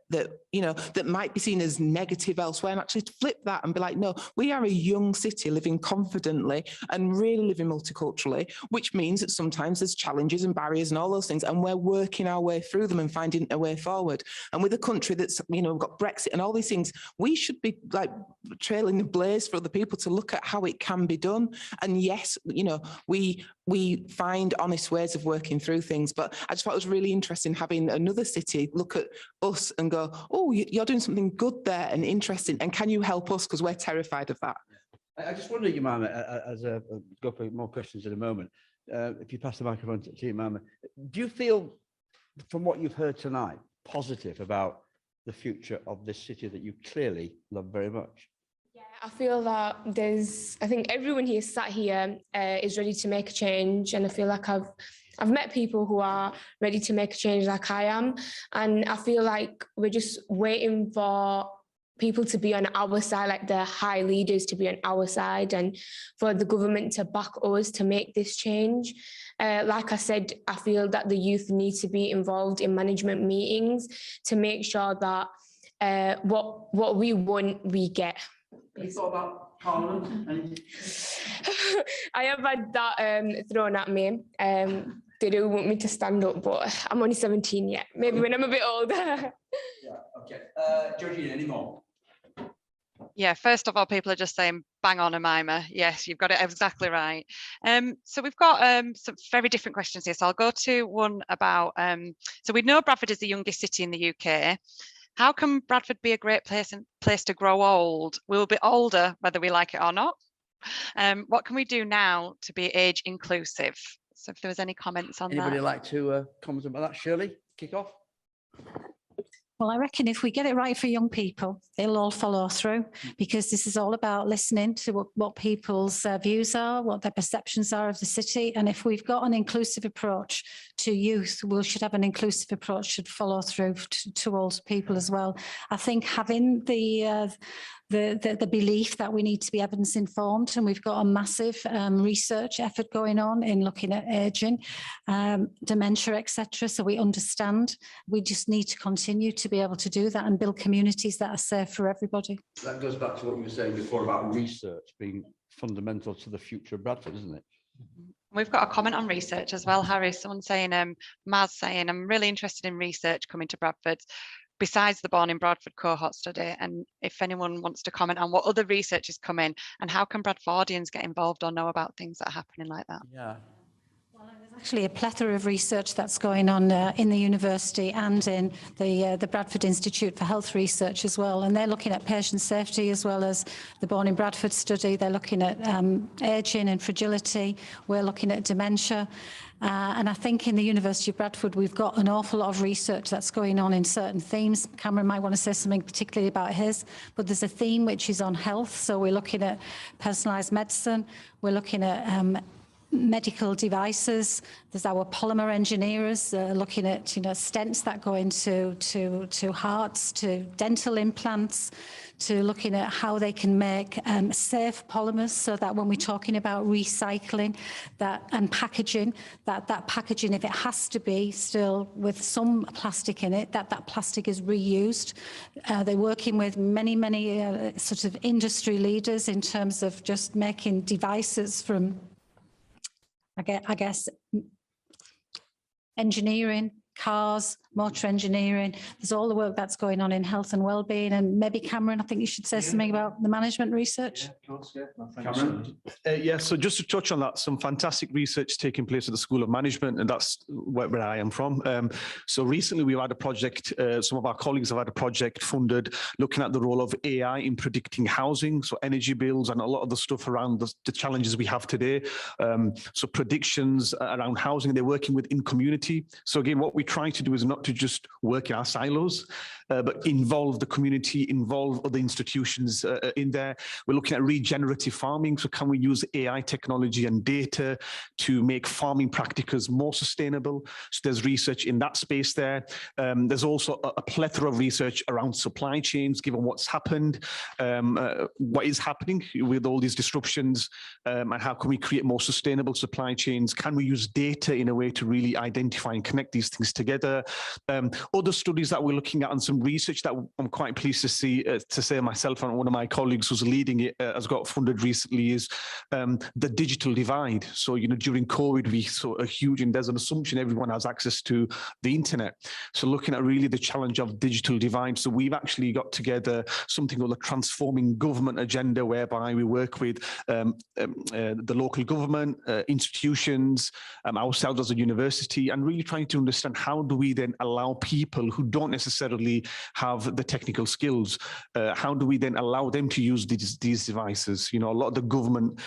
you know that might be seen as negative elsewhere, and actually to flip that and be like, no, we are a young city living confidently and really living multiculturally, which means that sometimes there's challenges and barriers and all those things, and we're working our way through them and finding a way forward. And with a country that's, you know, we've got Brexit and all these things, we should be like trailing the blaze for other people to look at how it can be done. And yes, you know, we find honest ways of working through things. But I just thought it was really interesting having another city look at us and go, oh, you're doing something good there and interesting, and can you help us, because we're terrified of that. I just wonder, Jemima, as a go for more questions in a moment. If you pass the microphone to Jemima, do you feel, from what you've heard tonight, positive about the future of this city that you clearly love very much? Yeah, I feel that I think everyone here sat here is ready to make a change, and I feel like I've met people who are ready to make a change like I am, and I feel like we're just waiting for people to be on our side, like the high leaders to be on our side, and for the government to back us to make this change. Like I said, I feel that the youth need to be involved in management meetings to make sure that what we want, we get. Have you thought about Parliament? I have had that thrown at me. They do want me to stand up, but I'm only 17 yet. Maybe when I'm a bit older. Yeah, okay. Georgina, any more? Yeah, first of all, people are just saying, bang on, Jemima. Yes, you've got it exactly right. So we've got some very different questions here. So I'll go to one about, so we know Bradford is the youngest city in the UK. How can Bradford be a great place to grow old? We'll be older, whether we like it or not. What can we do now to be age inclusive? So if there was any comments on Anybody that. like to comment about that? Shirley, kick off. Well, I reckon if we get it right for young people, they'll all follow through, because this is all about listening to what people's views are, what their perceptions are of the city. And if we've got an inclusive approach to youth, we should have an inclusive approach, should follow through to old people as well. I think having the belief that we need to be evidence informed, and we've got a massive research effort going on in looking at ageing, dementia, etc. So we understand. We just need to continue to be able to do that and build communities that are safe for everybody. That goes back to what you were saying before about research being fundamental to the future of Bradford, isn't it? We've got a comment on research as well, Harry. Someone saying, Maz saying, I'm really interested in research coming to Bradford, besides the Born in Bradford cohort study. And if anyone wants to comment on what other research is coming and how can Bradfordians get involved or know about things that are happening like that? Yeah. Well, there's actually a plethora of research that's going on in the university and in the Bradford Institute for Health Research as well. And they're looking at patient safety as well as the Born in Bradford study. They're looking at ageing and fragility. We're looking at dementia. And I think in the University of Bradford, we've got an awful lot of research that's going on in certain themes. Cameron might want to say something particularly about his, but there's a theme which is on health. So we're looking at personalised medicine. We're looking at medical devices. There's our polymer engineers looking at stents that go into hearts, to dental implants, to looking at how they can make safe polymers, so that when we're talking about recycling and packaging, that packaging, if it has to be still with some plastic in it, that plastic is reused. They're working with many sort of industry leaders in terms of just making devices from, I guess, engineering, cars, motor engineering. There's all the work that's going on in health and wellbeing. And maybe Cameron, I think you should say something about the management research. Yeah, of course, yeah. No, Cameron? Yeah, so just to touch on that, some fantastic research taking place at the School of Management, and that's where I am from. So recently we've had a project, some of our colleagues have had a project funded looking at the role of AI in predicting housing, so energy bills and a lot of the stuff around the challenges we have today. So predictions around housing, they're working with in community. So again, what we try to do is not to just work in our silos, but involve the community, involve other institutions in there. We're looking at regenerative farming. So can we use AI technology and data to make farming practices more sustainable? So there's research in that space there. There's also a plethora of research around supply chains, given what's happened, what is happening with all these disruptions, and how can we create more sustainable supply chains? Can we use data in a way to really identify and connect these things together? Other studies that we're looking at and some research that I'm quite pleased to see, to say myself and one of my colleagues who's leading it has got funded recently, is the digital divide. So, during COVID, we saw a huge, and there's an assumption everyone has access to the internet. So looking at really the challenge of digital divide. So we've actually got together something called a transforming government agenda, whereby we work with the local government, institutions, ourselves as a university, and really trying to understand how do we then allow people who don't necessarily have the technical skills, how do we then allow them to use these devices? A lot of the government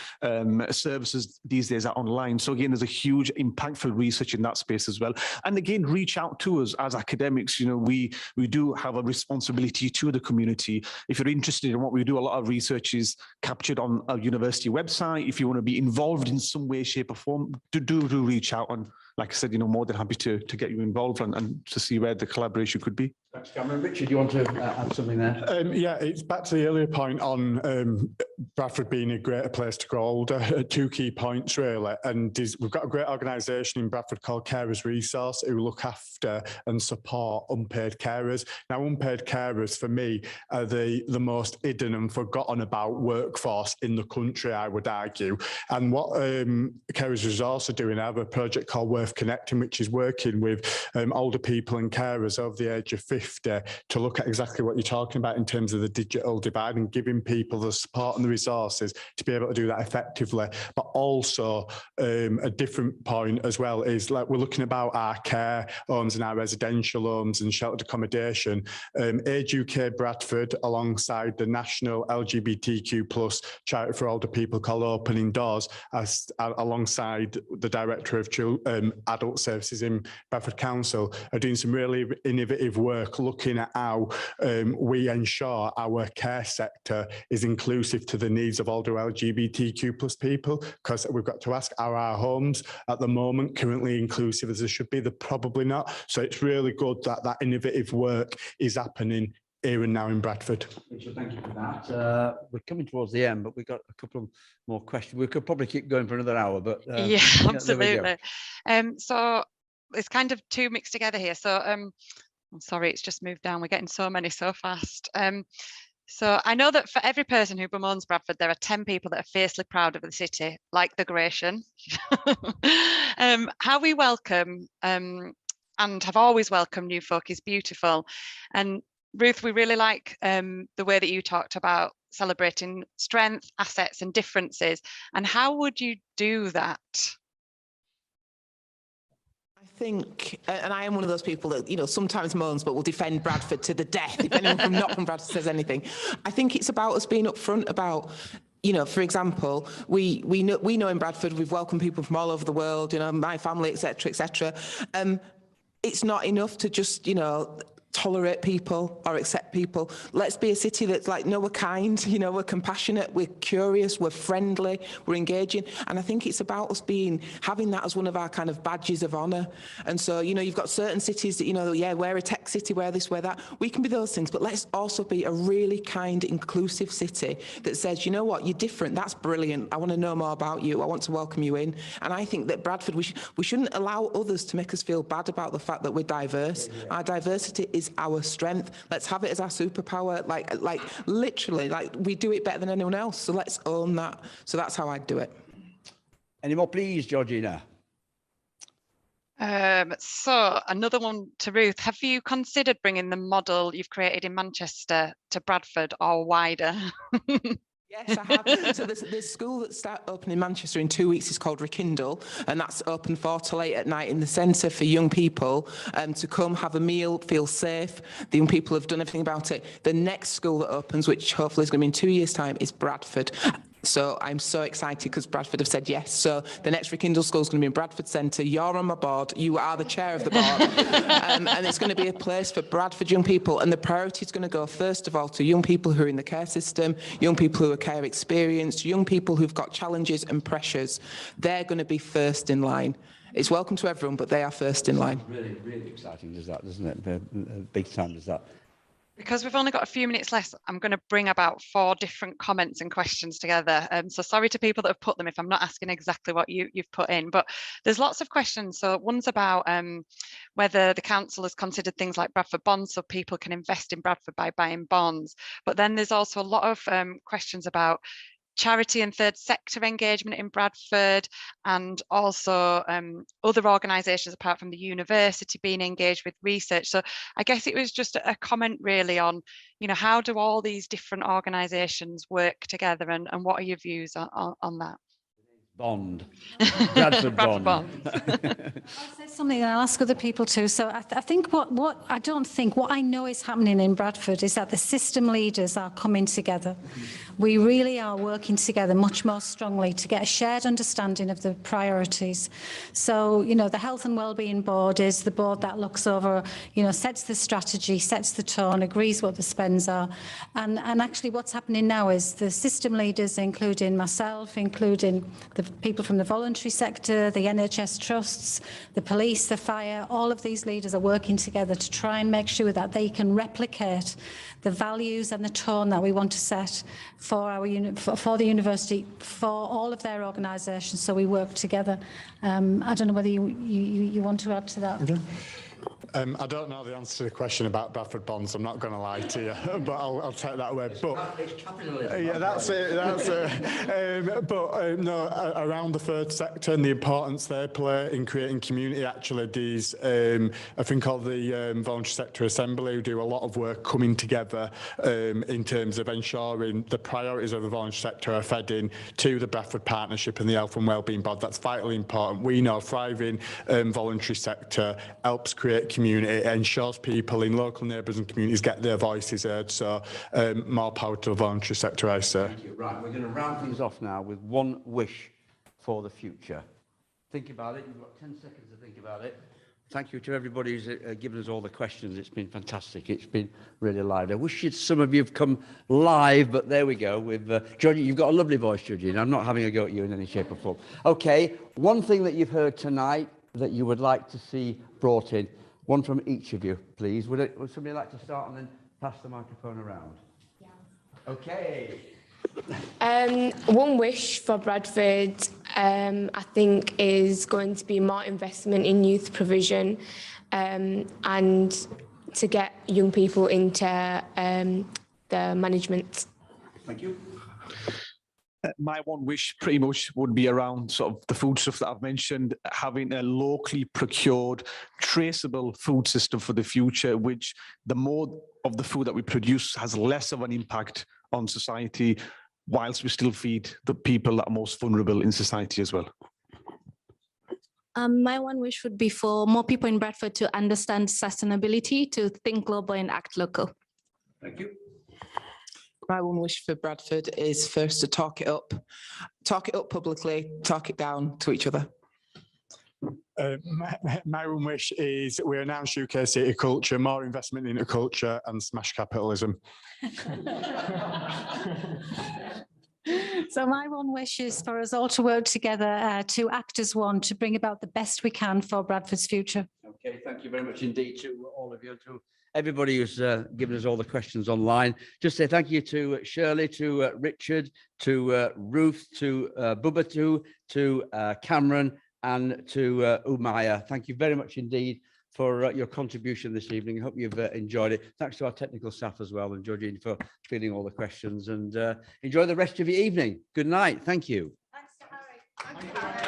services these days are online. So again, there's a huge impactful research in that space as well. And again, reach out to us as academics. We do have a responsibility to the community. If you're interested in what we do, a lot of research is captured on our university website. If you want to be involved in some way, shape or form, do reach out. And like I said, more than happy to get you involved and to see where the collaboration could be. Thanks, Cameron. Richard, do you want to add something there? Yeah, it's back to the earlier point on Bradford being a greater place to grow older. Two key points, really. And we've got a great organisation in Bradford called Carers Resource, who look after and support unpaid carers. Now, unpaid carers, for me, are the most hidden and forgotten about workforce in the country, I would argue. And what Carers Resource are doing, I have a project called Worth Connecting, which is working with older people and carers over the age of 50 50 to look at exactly what you're talking about in terms of the digital divide and giving people the support and the resources to be able to do that effectively. But also a different point as well is like we're looking about our care homes and our residential homes and sheltered accommodation. Age UK Bradford, alongside the national LGBTQ+ charity for older people called Opening Doors, alongside the Director of Adult Services in Bradford Council, are doing some really innovative work looking at how we ensure our care sector is inclusive to the needs of older LGBTQ+ people, because we've got to ask, are our homes at the moment currently inclusive as they should be? They're probably not. So it's really good that that innovative work is happening here and now in Bradford. Thank you for that. We're coming towards the end, but we've got a couple more questions. We could probably keep going for another hour, but yeah, absolutely. So it's kind of two mixed together here. So I'm sorry, it's just moved down. We're getting so many so fast. So I know that for every person who bemoans Bradford, there are 10 people that are fiercely proud of the city, like the Gration. How we welcome and have always welcomed new folk is beautiful. And Ruth, we really like the way that you talked about celebrating strength, assets and differences. And how would you do that? I think, and I am one of those people that, you know, sometimes moans, but will defend Bradford to the death if anyone from not from Bradford says anything. I think it's about us being upfront about, you know, for example, we know in Bradford we've welcomed people from all over the world, you know, my family, etc., etc. It's not enough to just, you know, tolerate people or accept people. Let's be a city that's like, no, we're kind, you know, we're compassionate, we're curious, we're friendly, we're engaging. And I think it's about us having that as one of our kind of badges of honour. And so, you know, you've got certain cities that, you know, yeah, we're a tech city, we're this, we're that. We can be those things, but let's also be a really kind, inclusive city that says, you know what, you're different, that's brilliant, I want to know more about you, I want to welcome you in. And I think that Bradford, we shouldn't allow others to make us feel bad about the fact that we're diverse. Our diversity is our strength. Let's have it as our superpower. Like literally, like we do it better than anyone else. So let's own that. So that's how I'd do it. Any more, please, Georgina? So another one to Ruth. Have you considered bringing the model you've created in Manchester to Bradford or wider? Yes, I have. So there's school that start open in Manchester in 2 weeks. It's called Rekindle, and that's open 4 till 8 at night in the centre for young people to come have a meal, feel safe. The young people have done everything about it. The next school that opens, which hopefully is going to be in 2 years' time, is Bradford. So I'm so excited because Bradford have said yes. So the next Rekindle school is going to be in Bradford Centre. You're on my board. You are the chair of the board. And it's going to be a place for Bradford young people. And the priority is going to go, first of all, to young people who are in the care system, young people who are care experienced, young people who've got challenges and pressures. They're going to be first in line. It's welcome to everyone, but they are first in line. Really, really exciting, does that, doesn't it? Big time, does that? Because we've only got a few minutes left, I'm going to bring about 4 different comments and questions together. So sorry to people that have put them if I'm not asking exactly what you've put in, but there's lots of questions. So one's about whether the council has considered things like Bradford bonds, so people can invest in Bradford by buying bonds. But then there's also a lot of questions about charity and third sector engagement in Bradford, and also other organisations apart from the university being engaged with research. So I guess it was just a comment really on, you know, how do all these different organisations work together, and what are your views on that? Bond. Bradford Bond. I'll say something and I'll ask other people too. So I think what I know is happening in Bradford is that the system leaders are coming together. We really are working together much more strongly to get a shared understanding of the priorities. So, you know, the Health and Wellbeing Board is the board that looks over, you know, sets the strategy, sets the tone, agrees what the spends are. And actually what's happening now is the system leaders, including myself, including the people from the voluntary sector, the NHS trusts, the police, the fire, all of these leaders are working together to try and make sure that they can replicate the values and the tone that we want to set for for the university, for all of their organisations. So we work together. I don't know whether you want to add to that. I don't know the answer to the question about Bradford bonds. I'm not going to lie to you, but I'll take that away. But It's capitalism. yeah, that's it. That's it. No, around the third sector and the importance they play in creating community. Actually, these I think called the Voluntary Sector Assembly, who do a lot of work coming together in terms of ensuring the priorities of the voluntary sector are fed in to the Bradford Partnership and the Health and Wellbeing Board. That's vitally important. We know thriving voluntary sector helps create community, ensures people in local neighbours and communities get their voices heard. So more power to the voluntary sector, I say. Thank you. Right, we're going to round things off now with one wish for the future. Think about it. You've got 10 seconds to think about it. Thank you to everybody who's given us all the questions. It's been fantastic. It's been really live. I wish some of you have come live, but there we go. With Georgie, you've got a lovely voice, Georgie, and I'm not having a go at you in any shape or form. Okay, one thing that you've heard tonight that you would like to see brought in, one from each of you, please. Would somebody like to start and then pass the microphone around? Yeah. Okay. One wish for Bradford, I think, is going to be more investment in youth provision and to get young people into the management. Thank you. My one wish pretty much would be around sort of the food stuff that I've mentioned, having a locally procured, traceable food system for the future, which the more of the food that we produce has less of an impact on society, whilst we still feed the people that are most vulnerable in society as well. My one wish would be for more people in Bradford to understand sustainability, to think global and act local. Thank you. My one wish for Bradford is first to talk it up publicly, talk it down to each other. My one wish is we announce UK City Culture, more investment into culture and smash capitalism. So my one wish is for us all to work together to act as one, to bring about the best we can for Bradford's future. Okay, thank you very much indeed to all of you, to everybody who's given us all the questions online. Just say thank you to Shirley, to Richard, to Ruth, to Bubba, to Cameron, and to Umaya. Thank you very much indeed for your contribution this evening. I hope you've enjoyed it. Thanks to our technical staff as well, and Georgine for fielding all the questions, and enjoy the rest of your evening. Good night. Thank you. Thanks to Harry. Thank you, Harry.